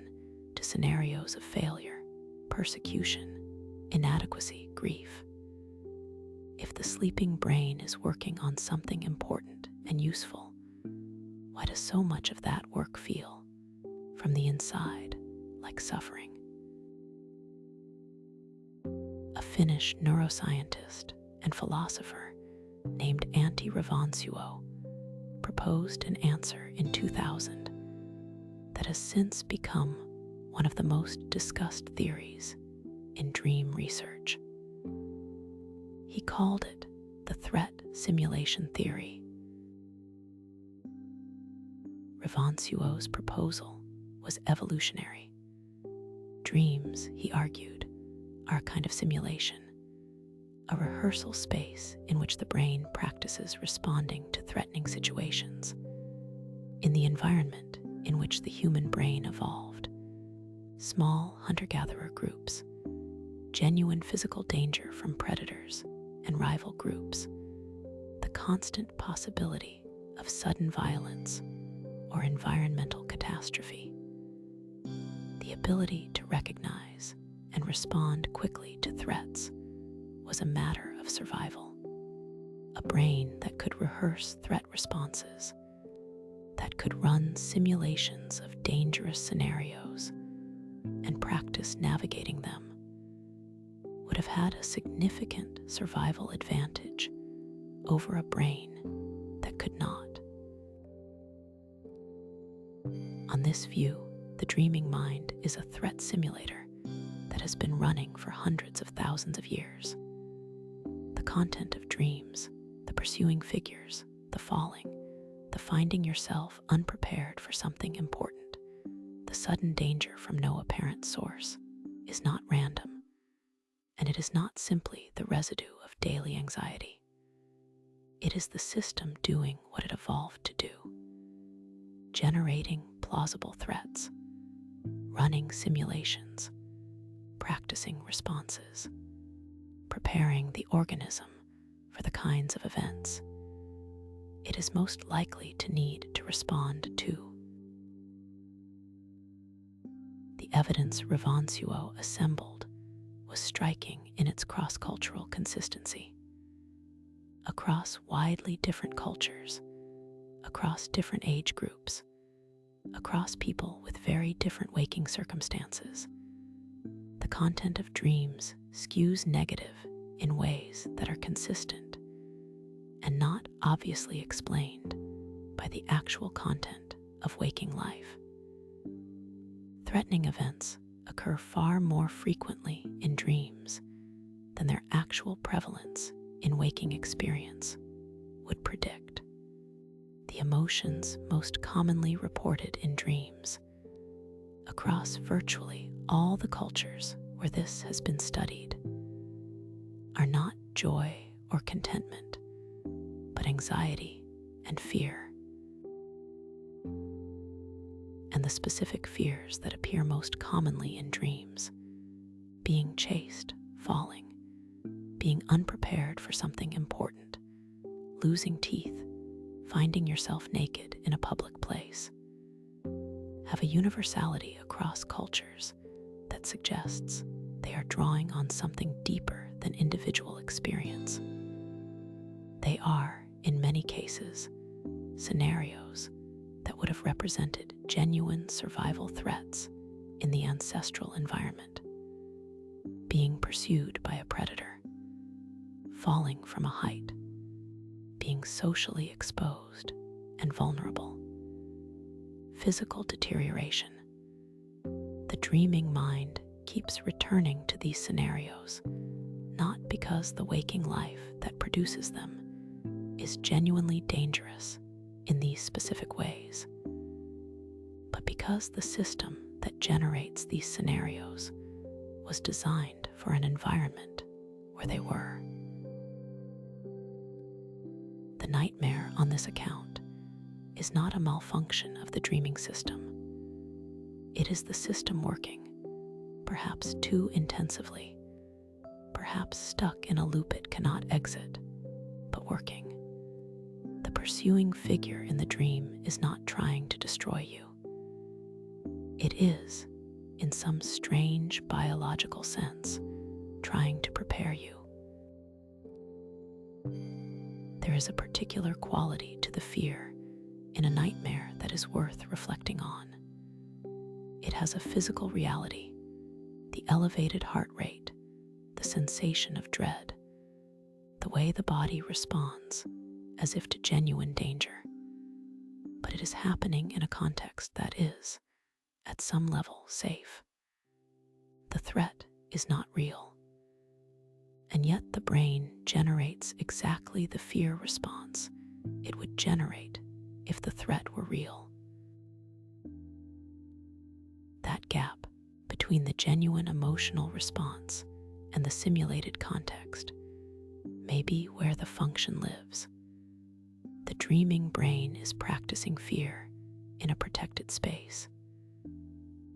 to scenarios of failure, persecution, inadequacy, grief? If the sleeping brain is working on something important and useful, why does so much of that work feel, from the inside, like suffering? A Finnish neuroscientist and philosopher named Antti Revonsuo proposed an answer in 2000 that has since become one of the most discussed theories in dream research. He called it the threat simulation theory. Revonsuo's proposal was evolutionary. Dreams, he argued, are a kind of simulation, a rehearsal space in which the brain practices responding to threatening situations. In the environment in which the human brain evolved, small hunter-gatherer groups, genuine physical danger from predators and rival groups, the constant possibility of sudden violence or environmental catastrophe, the ability to recognize and respond quickly to threats was a matter of survival. A brain that could rehearse threat responses, that could run simulations of dangerous scenarios and practice navigating them, would have had a significant survival advantage over a brain that could not. On this view, the dreaming mind is a threat simulator that has been running for hundreds of thousands of years. The content of dreams, the pursuing figures, the falling, the finding yourself unprepared for something important, the sudden danger from no apparent source, is not random, and it is not simply the residue of daily anxiety. It is the system doing what it evolved to do, generating plausible threats, running simulations, practicing responses, preparing the organism for the kinds of events it is most likely to need to respond to. The evidence Revonsuo assembled was striking in its cross-cultural consistency. Across widely different cultures, across different age groups, across people with very different waking circumstances, the content of dreams skews negative in ways that are consistent and not obviously explained by the actual content of waking life. Threatening events occur far more frequently in dreams than their actual prevalence in waking experience would predict. The emotions most commonly reported in dreams, across virtually all the cultures where this has been studied, are not joy or contentment, but anxiety and fear. And the specific fears that appear most commonly in dreams: being chased, falling, being unprepared for something important, losing teeth, finding yourself naked in a public place, have a universality across cultures that suggests they are drawing on something deeper than individual experience. They are, in many cases, scenarios that would have represented genuine survival threats in the ancestral environment: being pursued by a predator, falling from a height, being socially exposed and vulnerable, physical deterioration. The dreaming mind keeps returning to these scenarios, not because the waking life that produces them is genuinely dangerous, in these specific ways. But because the system that generates these scenarios was designed for an environment where they were, the nightmare on this account is not a malfunction of the dreaming system. It is the system working, perhaps too intensively, perhaps stuck in a loop it cannot exit, but working. The pursuing figure in the dream is not trying to destroy you. It is, in some strange biological sense, trying to prepare you. There is a particular quality to the fear in a nightmare that is worth reflecting on. It has a physical reality, the elevated heart rate, the sensation of dread, the way the body responds as if to genuine danger. But it is happening in a context that is, at some level, safe. The threat is not real, and yet the brain generates exactly the fear response it would generate if the threat were real. That gap between the genuine emotional response and the simulated context may be where the function lives. The dreaming brain is practicing fear in a protected space,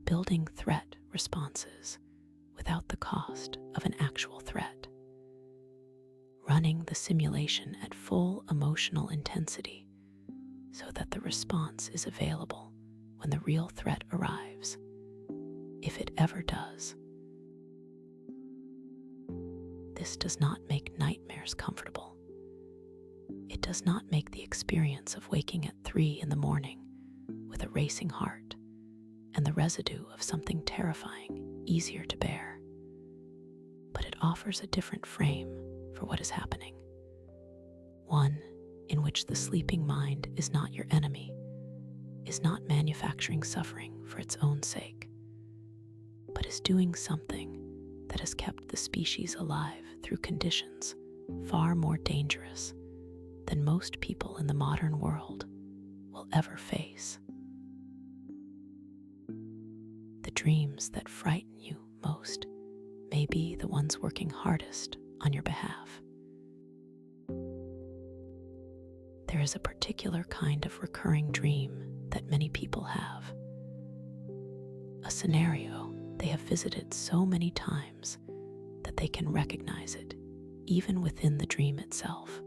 building threat responses without the cost of an actual threat, running the simulation at full emotional intensity so that the response is available when the real threat arrives, if it ever does. This does not make nightmares comfortable. It does not make the experience of waking at 3 a.m. with a racing heart and the residue of something terrifying easier to bear. But it offers a different frame for what is happening. One in which the sleeping mind is not your enemy, is not manufacturing suffering for its own sake, but is doing something that has kept the species alive through conditions far more dangerous than most people in the modern world will ever face. The dreams that frighten you most may be the ones working hardest on your behalf. There is a particular kind of recurring dream that many people have. A scenario they have visited so many times that they can recognize it even within the dream itself.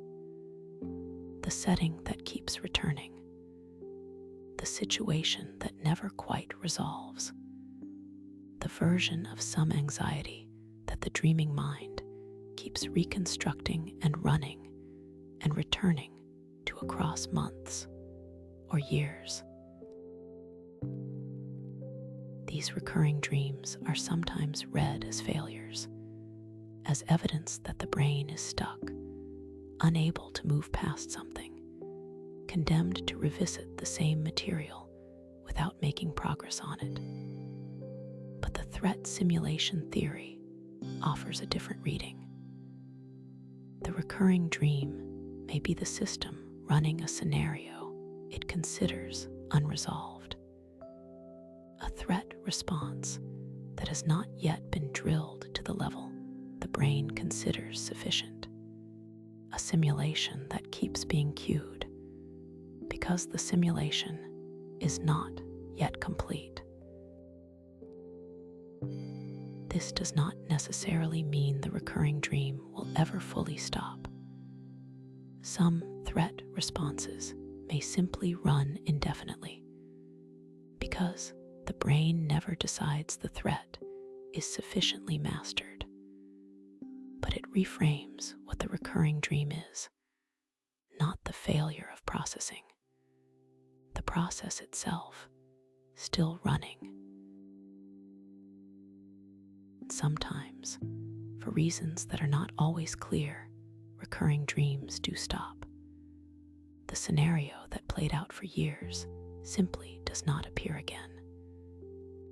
The setting that keeps returning. The situation that never quite resolves. The version of some anxiety that the dreaming mind keeps reconstructing and running and returning to across months or years. These recurring dreams are sometimes read as failures, as evidence that the brain is stuck, unable to move past something, condemned to revisit the same material without making progress on it. But the threat simulation theory offers a different reading. The recurring dream may be the system running a scenario it considers unresolved. A threat response that has not yet been drilled to the level the brain considers sufficient. A simulation that keeps being cued because the simulation is not yet complete. This does not necessarily mean the recurring dream will ever fully stop. Some threat responses may simply run indefinitely because the brain never decides the threat is sufficiently mastered. But it reframes what the recurring dream is, not the failure of processing, the process itself still running. Sometimes, for reasons that are not always clear, recurring dreams do stop. The scenario that played out for years simply does not appear again.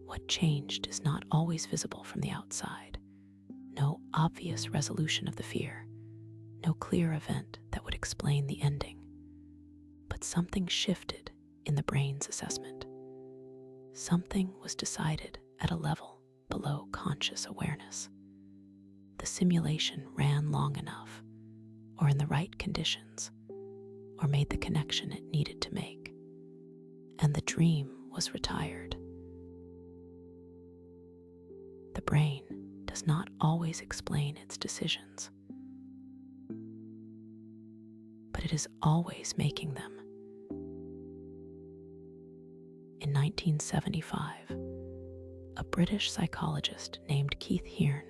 What changed is not always visible from the outside. No obvious resolution of the fear, no clear event that would explain the ending, but But something shifted in the brain's assessment. Something was decided at a level below conscious awareness. The simulation ran long enough, or in the right conditions, or made the connection it needed to make, and the dream was retired. The brain does not always explain its decisions, but it is always making them. In 1975, a British psychologist named Keith Hearn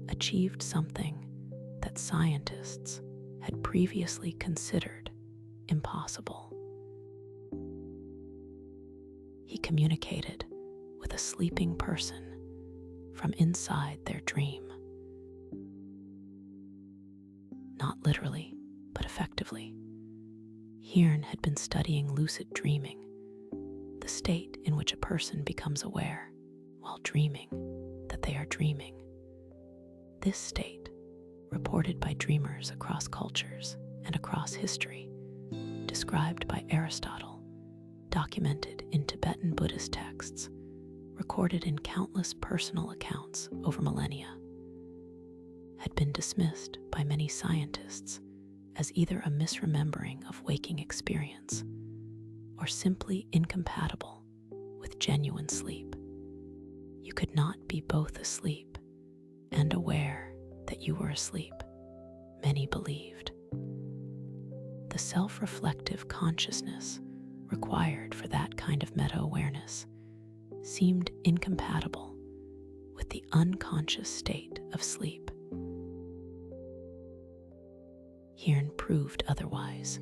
achieved something that scientists had previously considered impossible. He communicated with a sleeping person from inside their dream. Not literally, but effectively. Hearn had been studying lucid dreaming, the state in which a person becomes aware while dreaming that they are dreaming. This state, reported by dreamers across cultures and across history, described by Aristotle, documented in Tibetan Buddhist texts, recorded in countless personal accounts over millennia, had been dismissed by many scientists as either a misremembering of waking experience or simply incompatible with genuine sleep. You could not be both asleep and aware that you were asleep, many believed. The self-reflective consciousness required for that kind of meta-awareness seemed incompatible with the unconscious state of sleep. Hearn proved otherwise.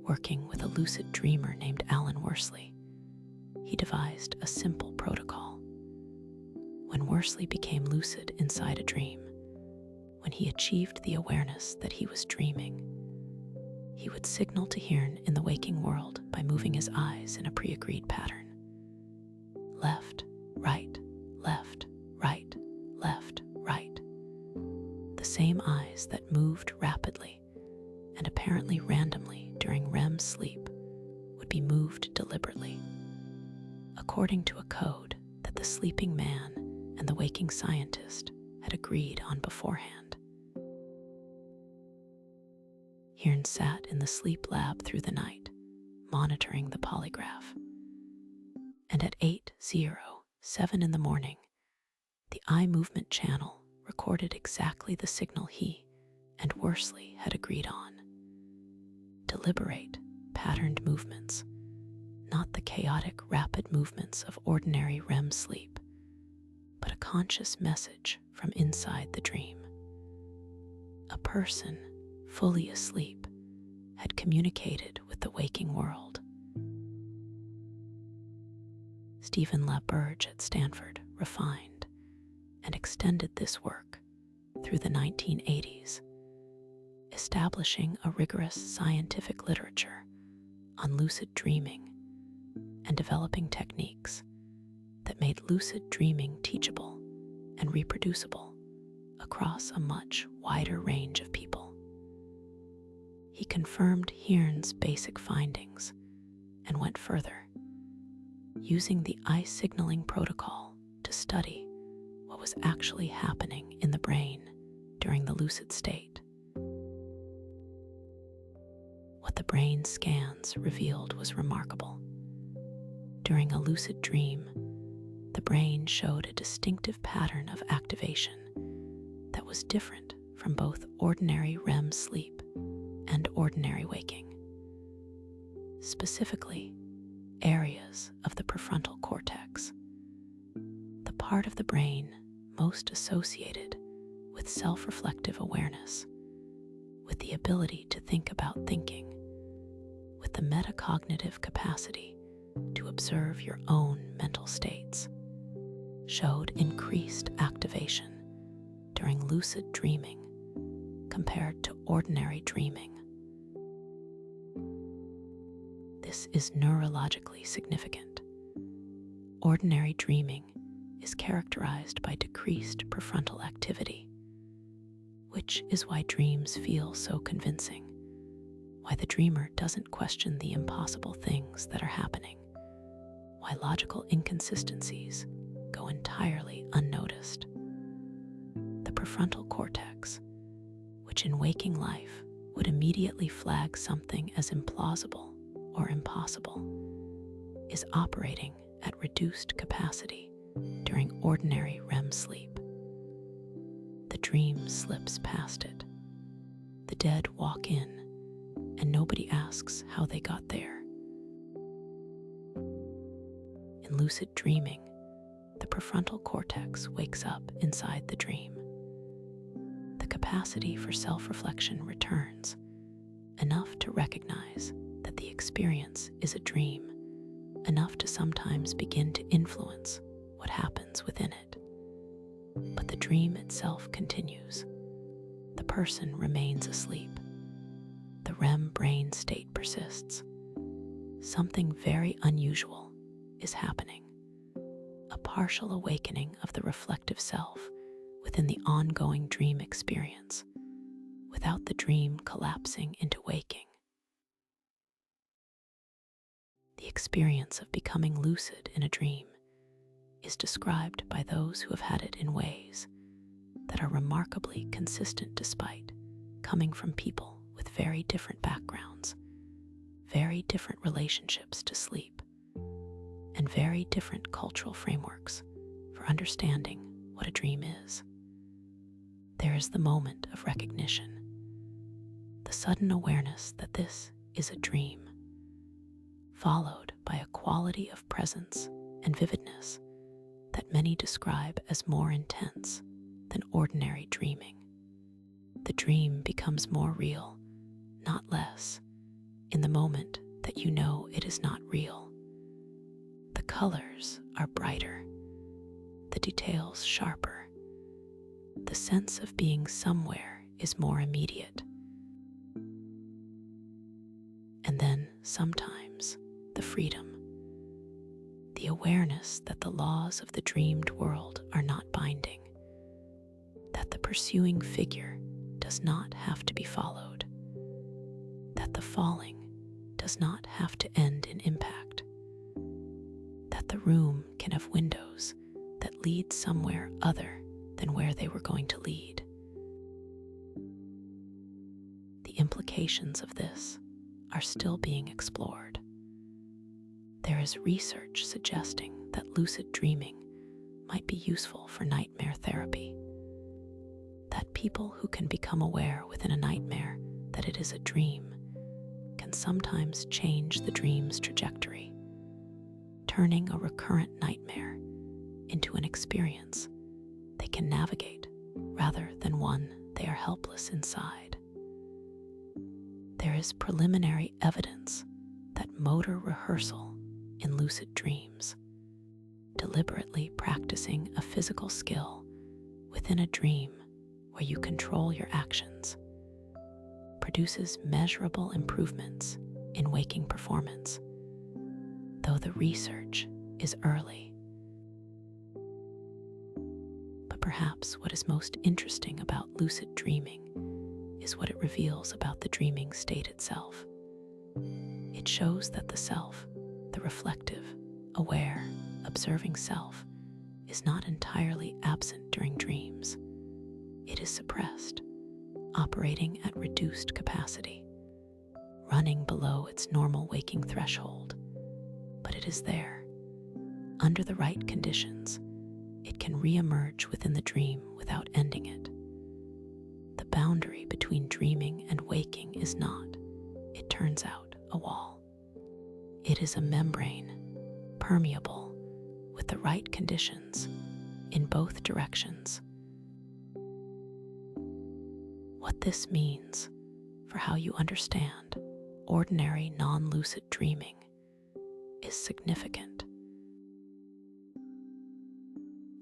Working with a lucid dreamer named Alan Worsley, he devised a simple protocol. When Worsley became lucid inside a dream, when he achieved the awareness that he was dreaming, he would signal to Hearn in the waking world by moving his eyes in a pre-agreed pattern. Left, right, left, right, left, right. The same eyes that moved rapidly and apparently randomly during REM sleep would be moved deliberately, according to a code that the sleeping man and the waking scientist had agreed on beforehand. Hearn sat in the sleep lab through the night, monitoring the polygraph. And at 8:07 in the morning, the eye movement channel recorded exactly the signal he and Worsley had agreed on. Deliberate, patterned movements, not the chaotic, rapid movements of ordinary REM sleep, but a conscious message from inside the dream. A person, fully asleep, had communicated with the waking world. Stephen LaBerge at Stanford refined and extended this work through the 1980s, establishing a rigorous scientific literature on lucid dreaming and developing techniques that made lucid dreaming teachable and reproducible across a much wider range of people. He confirmed Hearn's basic findings and went further, using the eye signaling protocol to study what was actually happening in the brain during the lucid state. What the brain scans revealed was remarkable. During a lucid dream, the brain showed a distinctive pattern of activation that was different from both ordinary REM sleep and ordinary waking. Specifically, areas of the prefrontal cortex, the part of the brain most associated with self-reflective awareness, with the ability to think about thinking, with the metacognitive capacity to observe your own mental states, showed increased activation during lucid dreaming compared to ordinary dreaming. This is neurologically significant. Ordinary dreaming is characterized by decreased prefrontal activity, which is why dreams feel so convincing, why the dreamer doesn't question the impossible things that are happening, why logical inconsistencies go entirely unnoticed. The prefrontal cortex, which in waking life would immediately flag something as implausible or impossible, is operating at reduced capacity during ordinary REM sleep. The dream slips past it. The dead walk in, and nobody asks how they got there. In lucid dreaming, the prefrontal cortex wakes up inside the dream. The capacity for self-reflection returns, enough to recognize that the experience is a dream, enough to sometimes begin to influence what happens within it. But the dream itself continues. The person remains asleep. The REM brain state persists. Something very unusual is happening. A partial awakening of the reflective self within the ongoing dream experience, without the dream collapsing into waking. The experience of becoming lucid in a dream is described by those who have had it in ways that are remarkably consistent despite coming from people with very different backgrounds, very different relationships to sleep, and very different cultural frameworks for understanding what a dream is. There is the moment of recognition, the sudden awareness that this is a dream, followed by a quality of presence and vividness that many describe as more intense than ordinary dreaming. The dream becomes more real, not less, in the moment that you know it is not real. The colors are brighter, the details sharper. The sense of being somewhere is more immediate. And then, sometimes, the freedom, the awareness that the laws of the dreamed world are not binding, that the pursuing figure does not have to be followed, that the falling does not have to end in impact, that the room can have windows that lead somewhere other than where they were going to lead. The implications of this are still being explored. There is research suggesting that lucid dreaming might be useful for nightmare therapy, that people who can become aware within a nightmare that it is a dream can sometimes change the dream's trajectory, turning a recurrent nightmare into an experience they can navigate rather than one they are helpless inside. There is preliminary evidence that motor rehearsal in lucid dreams, deliberately practicing a physical skill within a dream where you control your actions, produces measurable improvements in waking performance, though the research is early. But perhaps what is most interesting about lucid dreaming is what it reveals about the dreaming state itself. It shows that the self, the reflective, aware, observing self, is not entirely absent during dreams. It is suppressed, operating at reduced capacity, running below its normal waking threshold. But it is there. Under the right conditions, it can re-emerge within the dream without ending it. The boundary between dreaming and waking is not, it turns out, a wall. It is a membrane, permeable, with the right conditions, in both directions. What this means for how you understand ordinary non-lucid dreaming is significant.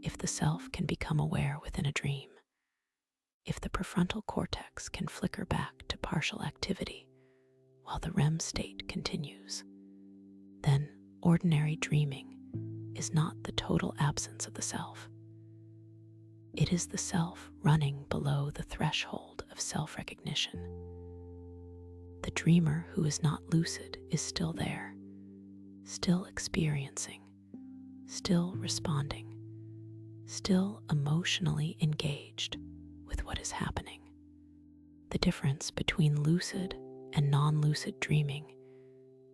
If the self can become aware within a dream, if the prefrontal cortex can flicker back to partial activity while the REM state continues, then ordinary dreaming is not the total absence of the self. It is the self running below the threshold of self-recognition. The dreamer who is not lucid is still there, still experiencing, still responding, still emotionally engaged with what is happening. The difference between lucid and non-lucid dreaming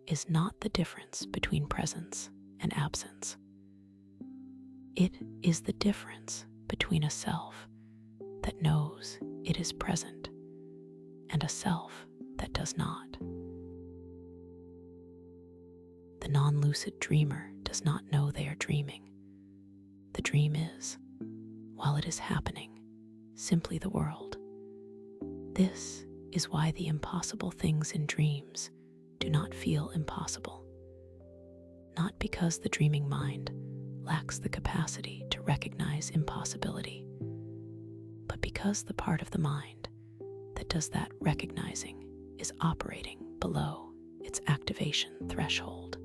is not the difference between presence and absence. It is the difference between a self that knows it is present and a self that does not. The non-lucid dreamer does not know they are dreaming. The dream is, while it is happening, simply the world. This is why the impossible things in dreams do not feel impossible. Not because the dreaming mind lacks the capacity to recognize impossibility, but because the part of the mind that does that recognizing is operating below its activation threshold.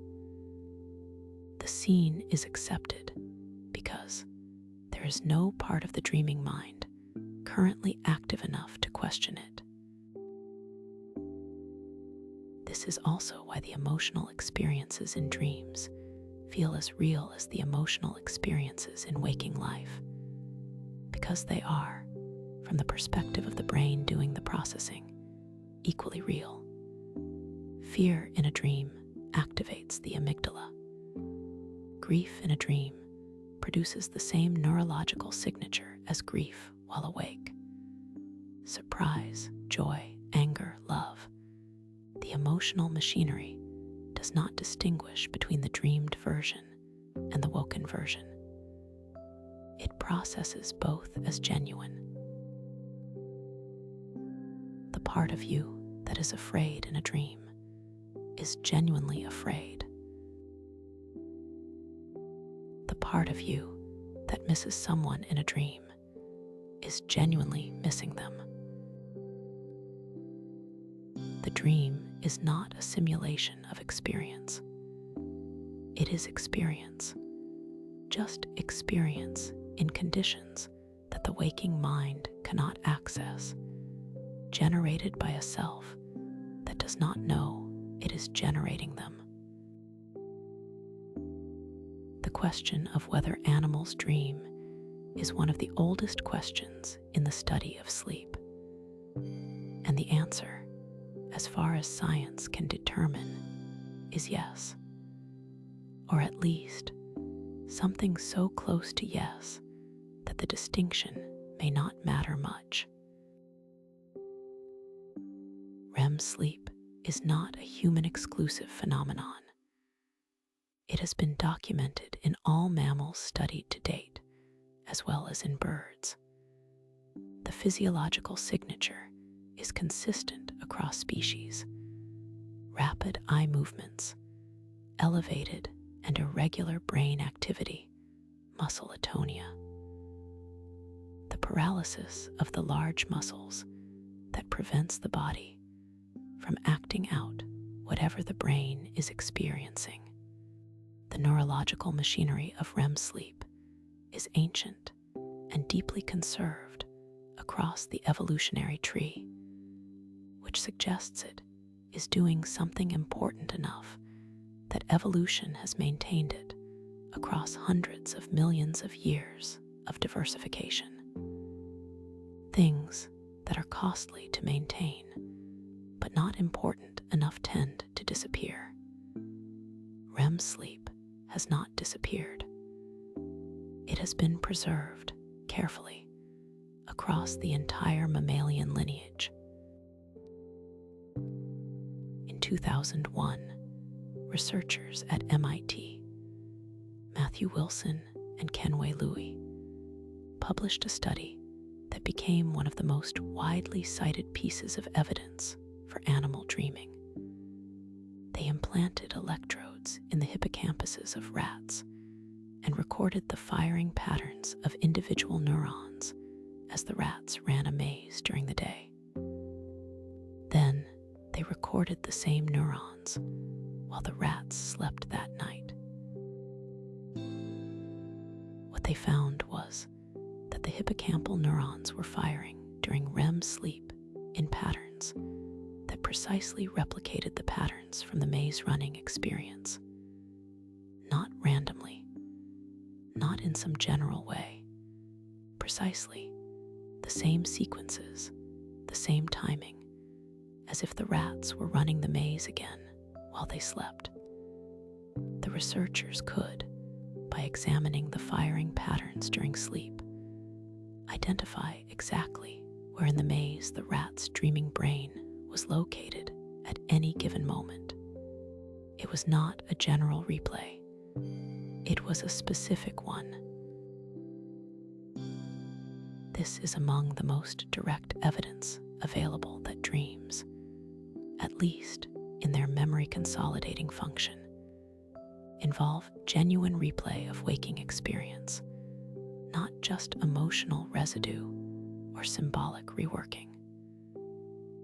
The scene is accepted because there is no part of the dreaming mind currently active enough to question it. This is also why the emotional experiences in dreams feel as real as the emotional experiences in waking life, because they are, from the perspective of the brain doing the processing, equally real. Fear in a dream activates the amygdala. Grief in a dream produces the same neurological signature as grief while awake. Surprise, joy, anger, love. The emotional machinery does not distinguish between the dreamed version and the woken version. It processes both as genuine. The part of you that is afraid in a dream is genuinely afraid. The part of you that misses someone in a dream is genuinely missing them. The dream is not a simulation of experience. It is experience, just experience in conditions that the waking mind cannot access, generated by a self that does not know it is generating them. The question of whether animals dream is one of the oldest questions in the study of sleep. And the answer, as far as science can determine, is yes. Or at least, something so close to yes that the distinction may not matter much. REM sleep is not a human-exclusive phenomenon. It has been documented in all mammals studied to date, as well as in birds. The physiological signature is consistent across species. Rapid eye movements, elevated and irregular brain activity, muscle atonia. The paralysis of the large muscles that prevents the body from acting out whatever the brain is experiencing. The neurological machinery of REM sleep is ancient and deeply conserved across the evolutionary tree, which suggests it is doing something important enough that evolution has maintained it across hundreds of millions of years of diversification. Things that are costly to maintain, but not important enough tend to disappear. REM sleep has not disappeared. It has been preserved carefully across the entire mammalian lineage. In 2001, researchers at MIT, Matthew Wilson and Kenway Louie, published a study that became one of the most widely cited pieces of evidence for animal dreaming. They implanted electrodes in the hippocampuses of rats and recorded the firing patterns of individual neurons as the rats ran a maze during the day. Then they recorded the same neurons while the rats slept that night. What they found was that the hippocampal neurons were firing during REM sleep in patterns that precisely replicated the patterns from the maze running experience. Not randomly, not in some general way, precisely the same sequences, the same timing, as if the rats were running the maze again while they slept. The researchers could, by examining the firing patterns during sleep, identify exactly where in the maze the rat's dreaming brain was located at any given moment. It was not a general replay. It was a specific one. This is among the most direct evidence available that dreams, at least in their memory consolidating function, involve genuine replay of waking experience, not just emotional residue or symbolic reworking.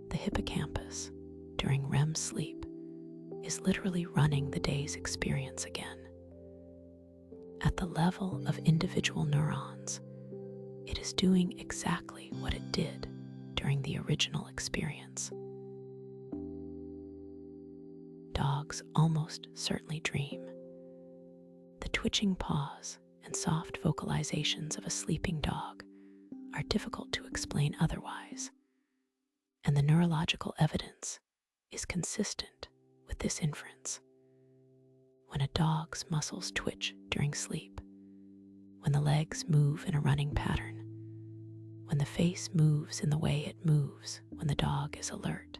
The hippocampus, during REM sleep, is literally running the day's experience again. At the level of individual neurons, it is doing exactly what it did during the original experience. Dogs almost certainly dream. The twitching paws and soft vocalizations of a sleeping dog are difficult to explain otherwise, and the neurological evidence is consistent with this inference. When a dog's muscles twitch during sleep, when the legs move in a running pattern, when the face moves in the way it moves when the dog is alert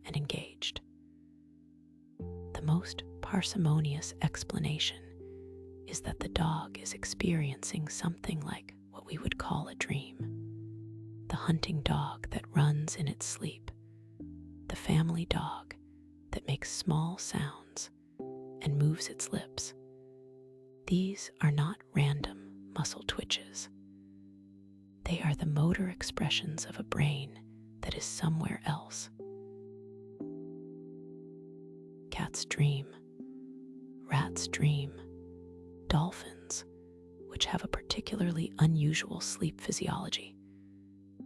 and engaged. The most parsimonious explanation is that the dog is experiencing something like what we would call a dream. The hunting dog that runs in its sleep, the family dog that makes small sounds and moves its lips. These are not random muscle twitches. They are the motor expressions of a brain that is somewhere else. Cats dream, rats dream, dolphins, which have a particularly unusual sleep physiology,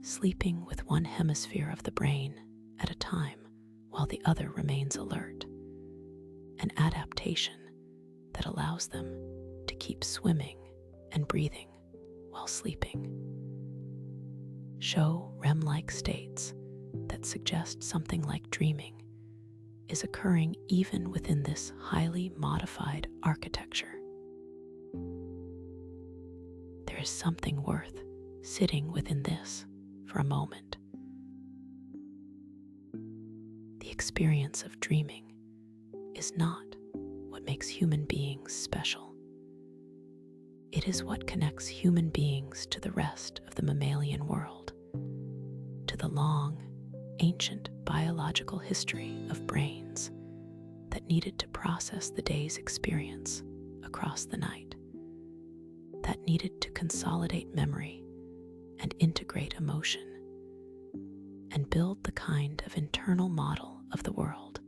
sleeping with one hemisphere of the brain at a time while the other remains alert, an adaptation that allows them to keep swimming and breathing while sleeping. Show REM-like states that suggest something like dreaming is occurring even within this highly modified architecture. There is something worth sitting within this for a moment. The experience of dreaming is not what makes human beings special. It is what connects human beings to the rest of the mammalian world, to the long, ancient biological history of brains that needed to process the day's experience across the night, that needed to consolidate memory and integrate emotion, and build the kind of internal model of the world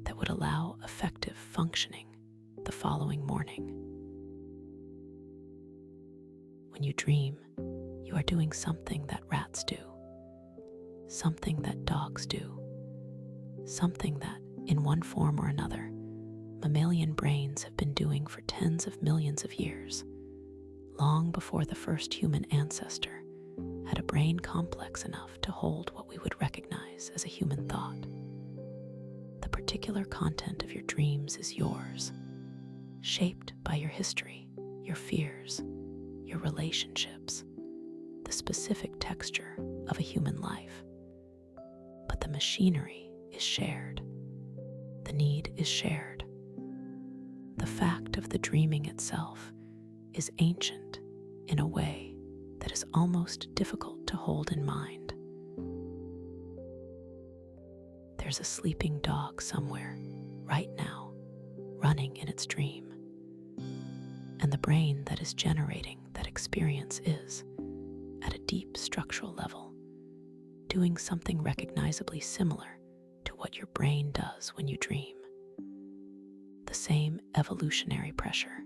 that would allow effective functioning the following morning. When you dream, you are doing something that rats do, something that dogs do, something that, in one form or another, mammalian brains have been doing for tens of millions of years, long before the first human ancestor had a brain complex enough to hold what we would recognize as a human thought. The particular content of your dreams is yours, shaped by your history, your fears, your relationships, the specific texture of a human life. But the machinery is shared. The need is shared. The fact of the dreaming itself is ancient in a way that is almost difficult to hold in mind. There's a sleeping dog somewhere, right now, running in its dream. And the brain that is generating that experience is, at a deep structural level, doing something recognizably similar to what your brain does when you dream. The same evolutionary pressure,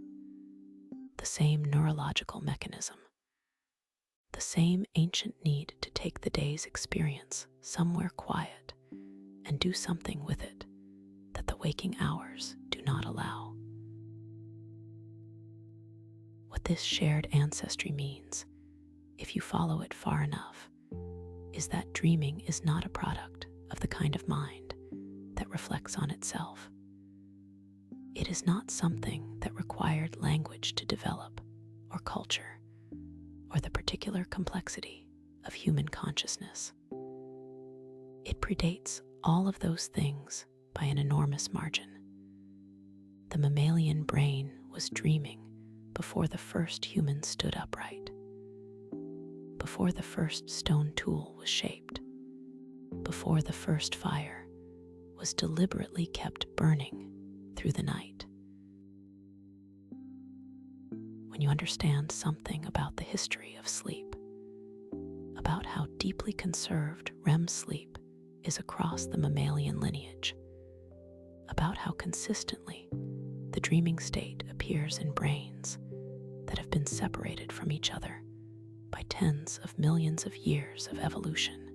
the same neurological mechanism, the same ancient need to take the day's experience somewhere quiet and do something with it that the waking hours do not allow. What this shared ancestry means, if you follow it far enough, is that dreaming is not a product of the kind of mind that reflects on itself. It is not something that required language to develop, or culture, or the particular complexity of human consciousness. It predates all of those things by an enormous margin. The mammalian brain was dreaming before the first human stood upright, before the first stone tool was shaped, before the first fire was deliberately kept burning through the night. When you understand something about the history of sleep, about how deeply conserved REM sleep is across the mammalian lineage, about how consistently the dreaming state appears in brains that have been separated from each other by tens of millions of years of evolution,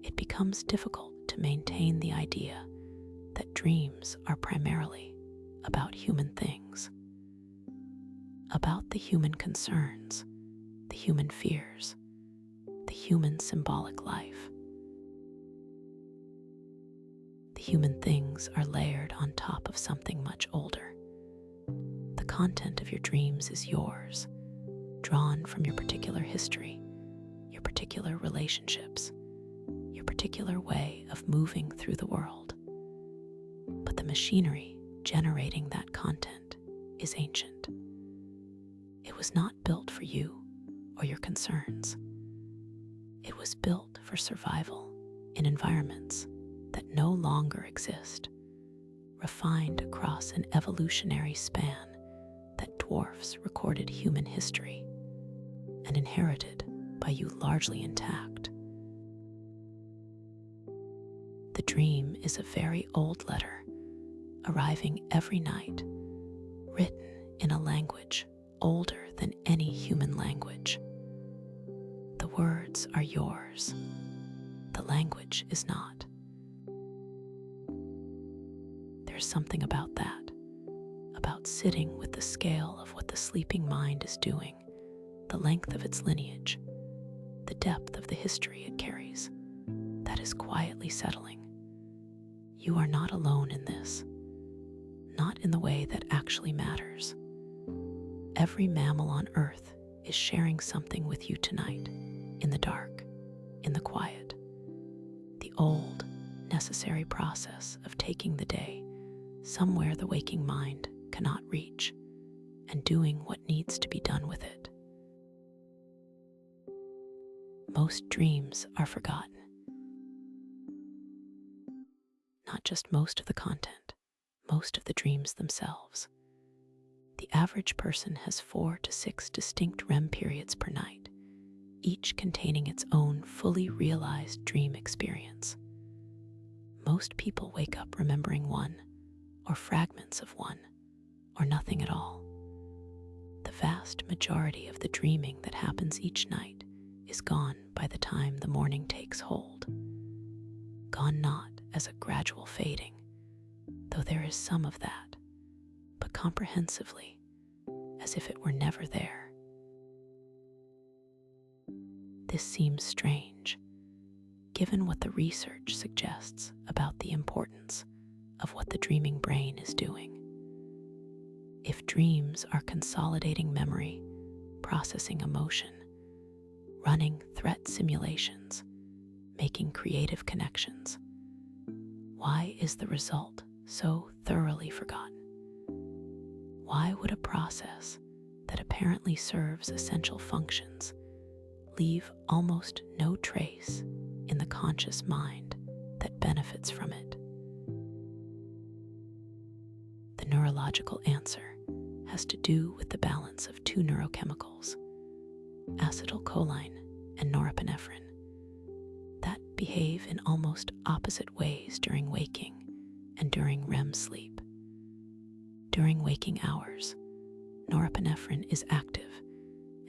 it becomes difficult to maintain the idea that dreams are primarily about human things, about the human concerns, the human fears, the human symbolic life. The human things are layered on top of something much older. The content of your dreams is yours, drawn from your particular history, your particular relationships, your particular way of moving through the world. But the machinery generating that content is ancient. It was not built for you or your concerns. It was built for survival in environments that no longer exist, refined across an evolutionary span that dwarfs recorded human history, and inherited by you largely intact. The dream is a very old letter, arriving every night, written in a language older than any human language. The words are yours. The language is not. There's something about that, about sitting with the scale of what the sleeping mind is doing, the length of its lineage, the depth of the history it carries, that is quietly settling. You are not alone in this, not in the way that actually matters. Every mammal on Earth is sharing something with you tonight, in the dark, in the quiet. The old, necessary process of taking the day somewhere the waking mind cannot reach, and doing what needs to be done with it. Most dreams are forgotten. Not just most of the content, most of the dreams themselves. The average person has 4 to 6 distinct REM periods per night, each containing its own fully realized dream experience. Most people wake up remembering one, or fragments of one, or nothing at all. The vast majority of the dreaming that happens each night is gone by the time the morning takes hold. Gone not as a gradual fading, though there is some of that, but comprehensively, as if it were never there. This seems strange, given what the research suggests about the importance of what the dreaming brain is doing. If dreams are consolidating memory, processing emotion, running threat simulations, making creative connections, why is the result so thoroughly forgotten? Why would a process that apparently serves essential functions leave almost no trace in the conscious mind that benefits from it? The neurological answer has to do with the balance of 2 neurochemicals, acetylcholine and norepinephrine, that behave in almost opposite ways during waking and during REM sleep. During waking hours, norepinephrine is active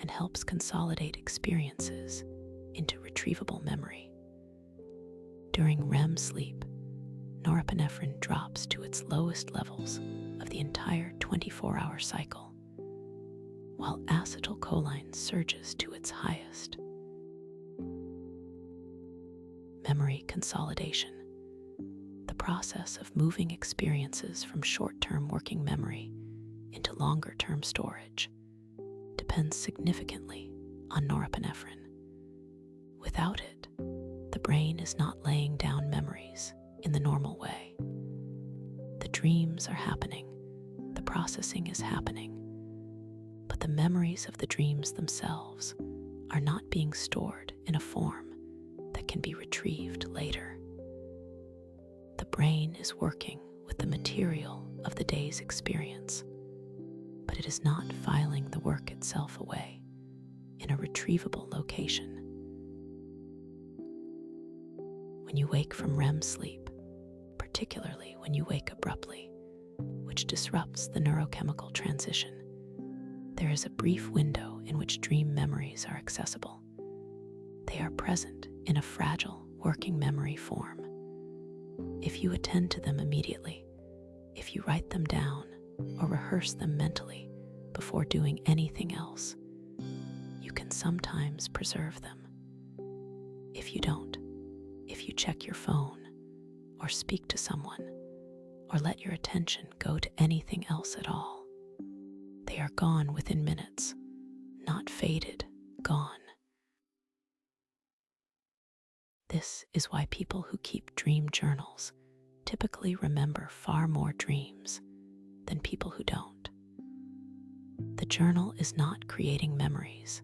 and helps consolidate experiences into retrievable memory. During REM sleep, norepinephrine drops to its lowest levels of the entire 24-hour cycle, while acetylcholine surges to its highest. Memory consolidation, the process of moving experiences from short-term working memory into longer-term storage, depends significantly on norepinephrine. Without it, the brain is not laying down memories in the normal way. The dreams are happening, the processing is happening, but the memories of the dreams themselves are not being stored in a form that can be retrieved later. The brain is working with the material of the day's experience, but it is not filing the work itself away in a retrievable location. When you wake from REM sleep, particularly when you wake abruptly, which disrupts the neurochemical transition, there is a brief window in which dream memories are accessible. They are present in a fragile working memory form. If you attend to them immediately, if you write them down or rehearse them mentally before doing anything else, you can sometimes preserve them. If you don't, if you check your phone or speak to someone or let your attention go to anything else at all, they are gone within minutes, not faded, gone. This is why people who keep dream journals typically remember far more dreams than people who don't. The journal is not creating memories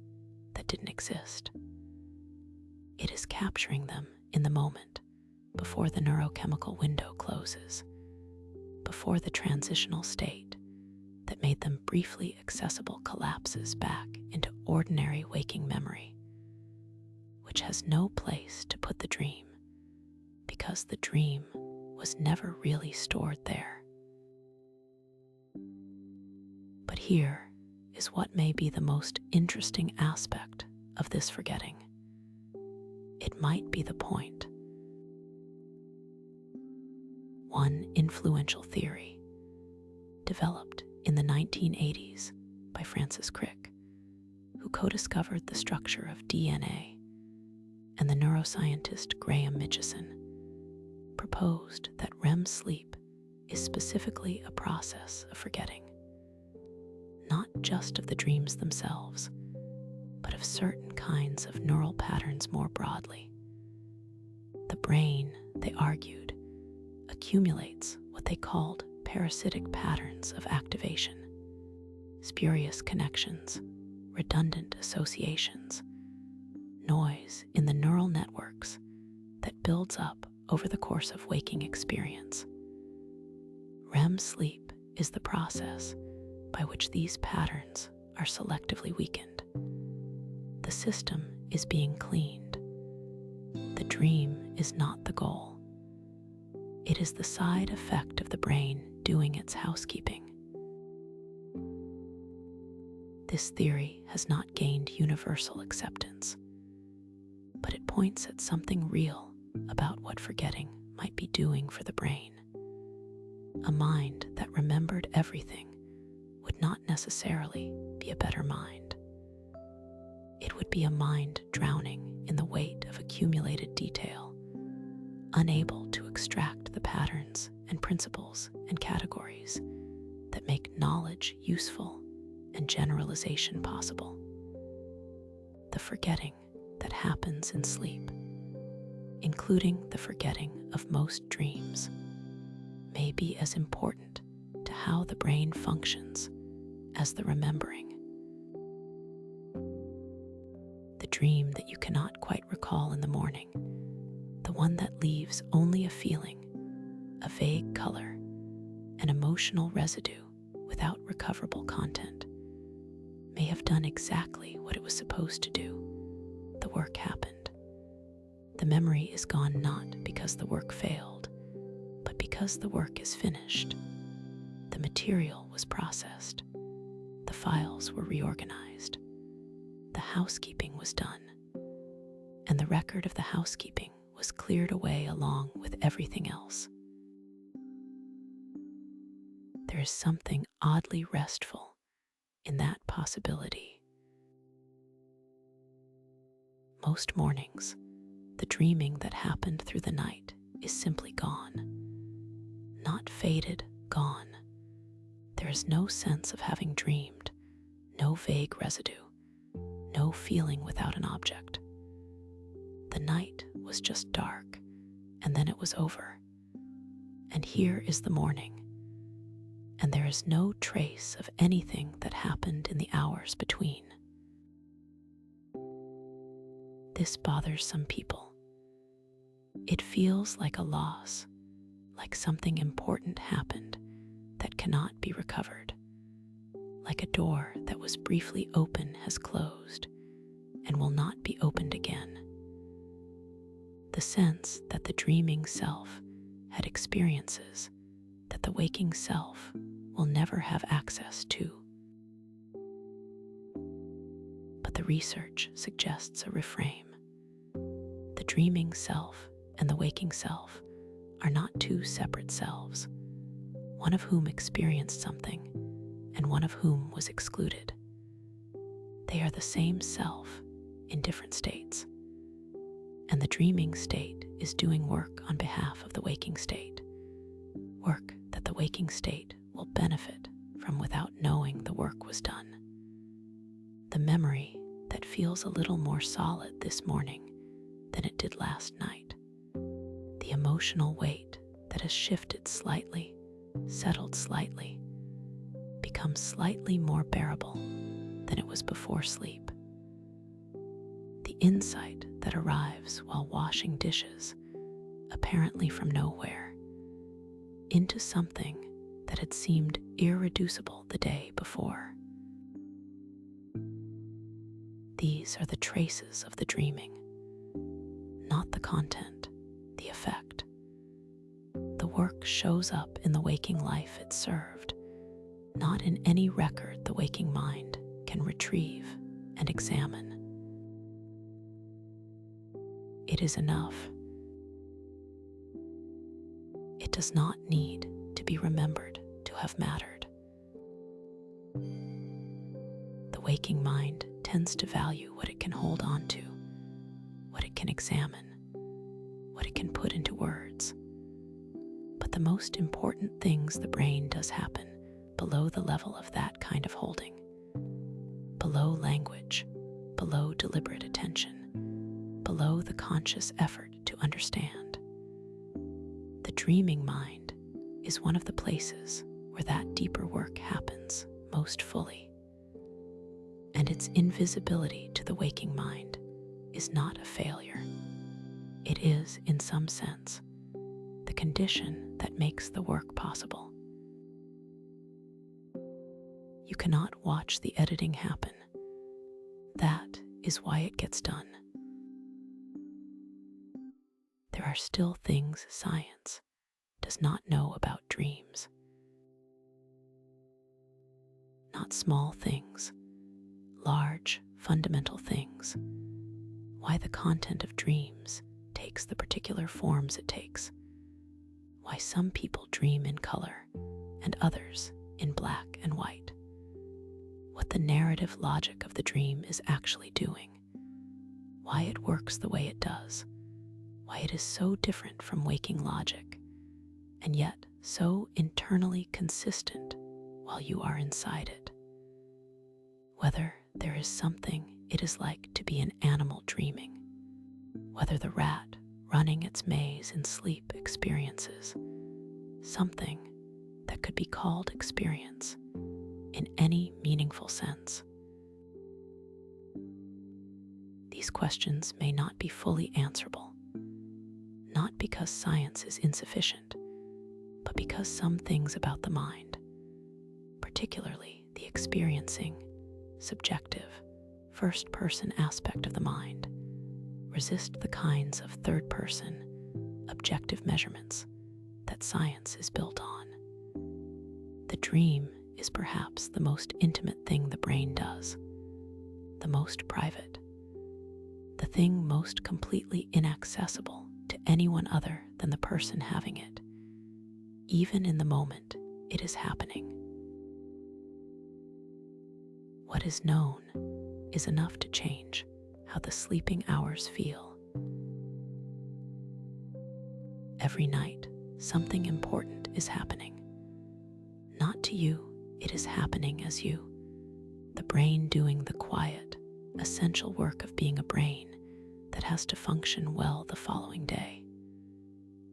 that didn't exist. It is capturing them in the moment, before the neurochemical window closes, before the transitional state that made them briefly accessible collapses back into ordinary waking memory, which has no place to put the dream, because the dream was never really stored there. But here is what may be the most interesting aspect of this forgetting. It might be the point. One influential theory, developed in the 1980s by Francis Crick, who co-discovered the structure of DNA, and the neuroscientist Graham Mitchison, proposed that REM sleep is specifically a process of forgetting, not just of the dreams themselves, but of certain kinds of neural patterns more broadly. The brain, they argued, accumulates what they called parasitic patterns of activation, spurious connections, redundant associations, noise in the neural networks that builds up over the course of waking experience. REM sleep is the process by which these patterns are selectively weakened. The system is being cleaned. The dream is not the goal. It is the side effect of the brain doing its housekeeping. This theory has not gained universal acceptance, but it points at something real about what forgetting might be doing for the brain. A mind that remembered everything would not necessarily be a better mind. It would be a mind drowning in the weight of accumulated detail, unable to extract the patterns and principles and categories that make knowledge useful and generalization possible. The forgetting that happens in sleep, including the forgetting of most dreams, may be as important to how the brain functions as the remembering. The dream that you cannot quite recall in the morning, the one that leaves only a feeling, a vague color, an emotional residue without recoverable content, may have done exactly what it was supposed to do. The work happened. The memory is gone not because the work failed, but because the work is finished. The material was processed. The files were reorganized. The housekeeping was done. And the record of the housekeeping was was cleared away along with everything else. There is something oddly restful in that possibility. Most mornings, the dreaming that happened through the night is simply gone. Not faded, gone. There is no sense of having dreamed, no vague residue, no feeling without an object. The night was just dark, and then it was over. And here is the morning, and there is no trace of anything that happened in the hours between. This bothers some people. It feels like a loss, like something important happened that cannot be recovered, like a door that was briefly open has closed and will not be opened again. The sense that the dreaming self had experiences that the waking self will never have access to. But the research suggests a reframe. The dreaming self and the waking self are not two separate selves, one of whom experienced something and one of whom was excluded. They are the same self in different states, and the dreaming state is doing work on behalf of the waking state, work that the waking state will benefit from without knowing the work was done. The memory that feels a little more solid this morning than it did last night, the emotional weight that has shifted slightly, settled slightly, becomes slightly more bearable than it was before sleep. The insight that arrives while washing dishes, apparently from nowhere, into something that had seemed irreducible the day before. These are the traces of the dreaming, not the content, the effect. The work shows up in the waking life it served, not in any record the waking mind can retrieve and examine. It is enough. It does not need to be remembered to have mattered. The waking mind tends to value what it can hold on to, what it can examine, what it can put into words. But the most important things the brain does happen below the level of that kind of holding, below language, below deliberate attention, below the conscious effort to understand. The dreaming mind is one of the places where that deeper work happens most fully. And its invisibility to the waking mind is not a failure. It is, in some sense, the condition that makes the work possible. You cannot watch the editing happen. That is why it gets done. There are still things science does not know about dreams. Not small things, large, fundamental things. Why the content of dreams takes the particular forms it takes. Why some people dream in color and others in black and white. What the narrative logic of the dream is actually doing. Why it works the way it does. Why it is so different from waking logic, and yet so internally consistent while you are inside it. Whether there is something it is like to be an animal dreaming, whether the rat running its maze in sleep experiences something that could be called experience in any meaningful sense. These questions may not be fully answerable, not because science is insufficient, but because some things about the mind, particularly the experiencing, subjective, first-person aspect of the mind, resist the kinds of third-person, objective measurements that science is built on. The dream is perhaps the most intimate thing the brain does, the most private, the thing most completely inaccessible to anyone other than the person having it, even in the moment it is happening. What is known is enough to change how the sleeping hours feel. Every night, something important is happening. Not to you, it is happening as you. The brain doing the quiet, essential work of being a brain that has to function well the following day.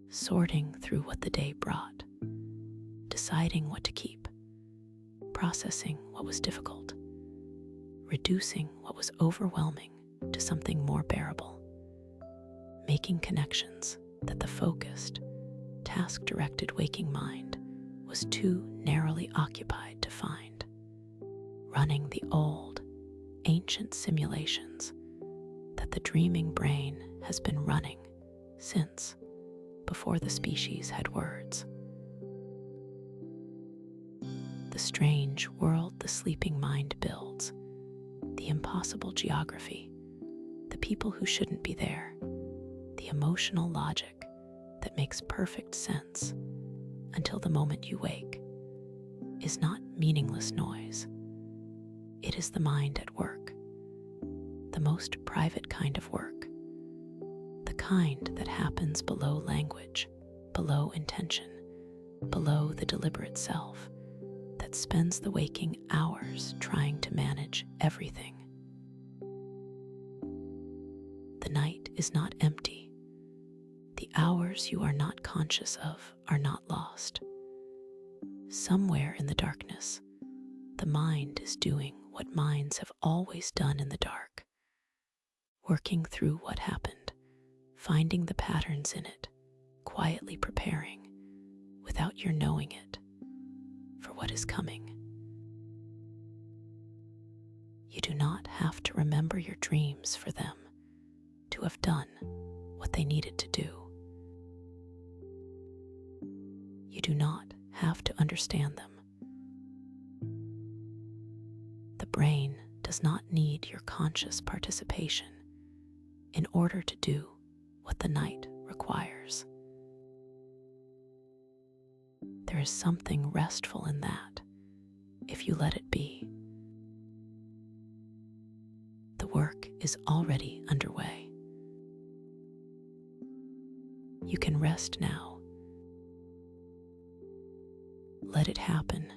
Sorting through what the day brought, deciding what to keep, processing what was difficult, reducing what was overwhelming to something more bearable, making connections that the focused, task-directed waking mind was too narrowly occupied to find, running the old, ancient simulations that the dreaming brain has been running since before the species had words. The strange world the sleeping mind builds, the impossible geography, the people who shouldn't be there, the emotional logic that makes perfect sense until the moment you wake, is not meaningless noise. It is the mind at work, the most private kind of work, the kind that happens below language, below intention, below the deliberate self, that spends the waking hours trying to manage everything. The night is not empty. The hours you are not conscious of are not lost. Somewhere in the darkness, the mind is doing what minds have always done in the dark, working through what happened, finding the patterns in it, quietly preparing, without your knowing it, for what is coming. You do not have to remember your dreams for them to have done what they needed to do. You do not have to understand them. The brain does not need your conscious participation in order to do what the night requires. There is something restful in that, if you let it be. The work is already underway. You can rest now. Let it happen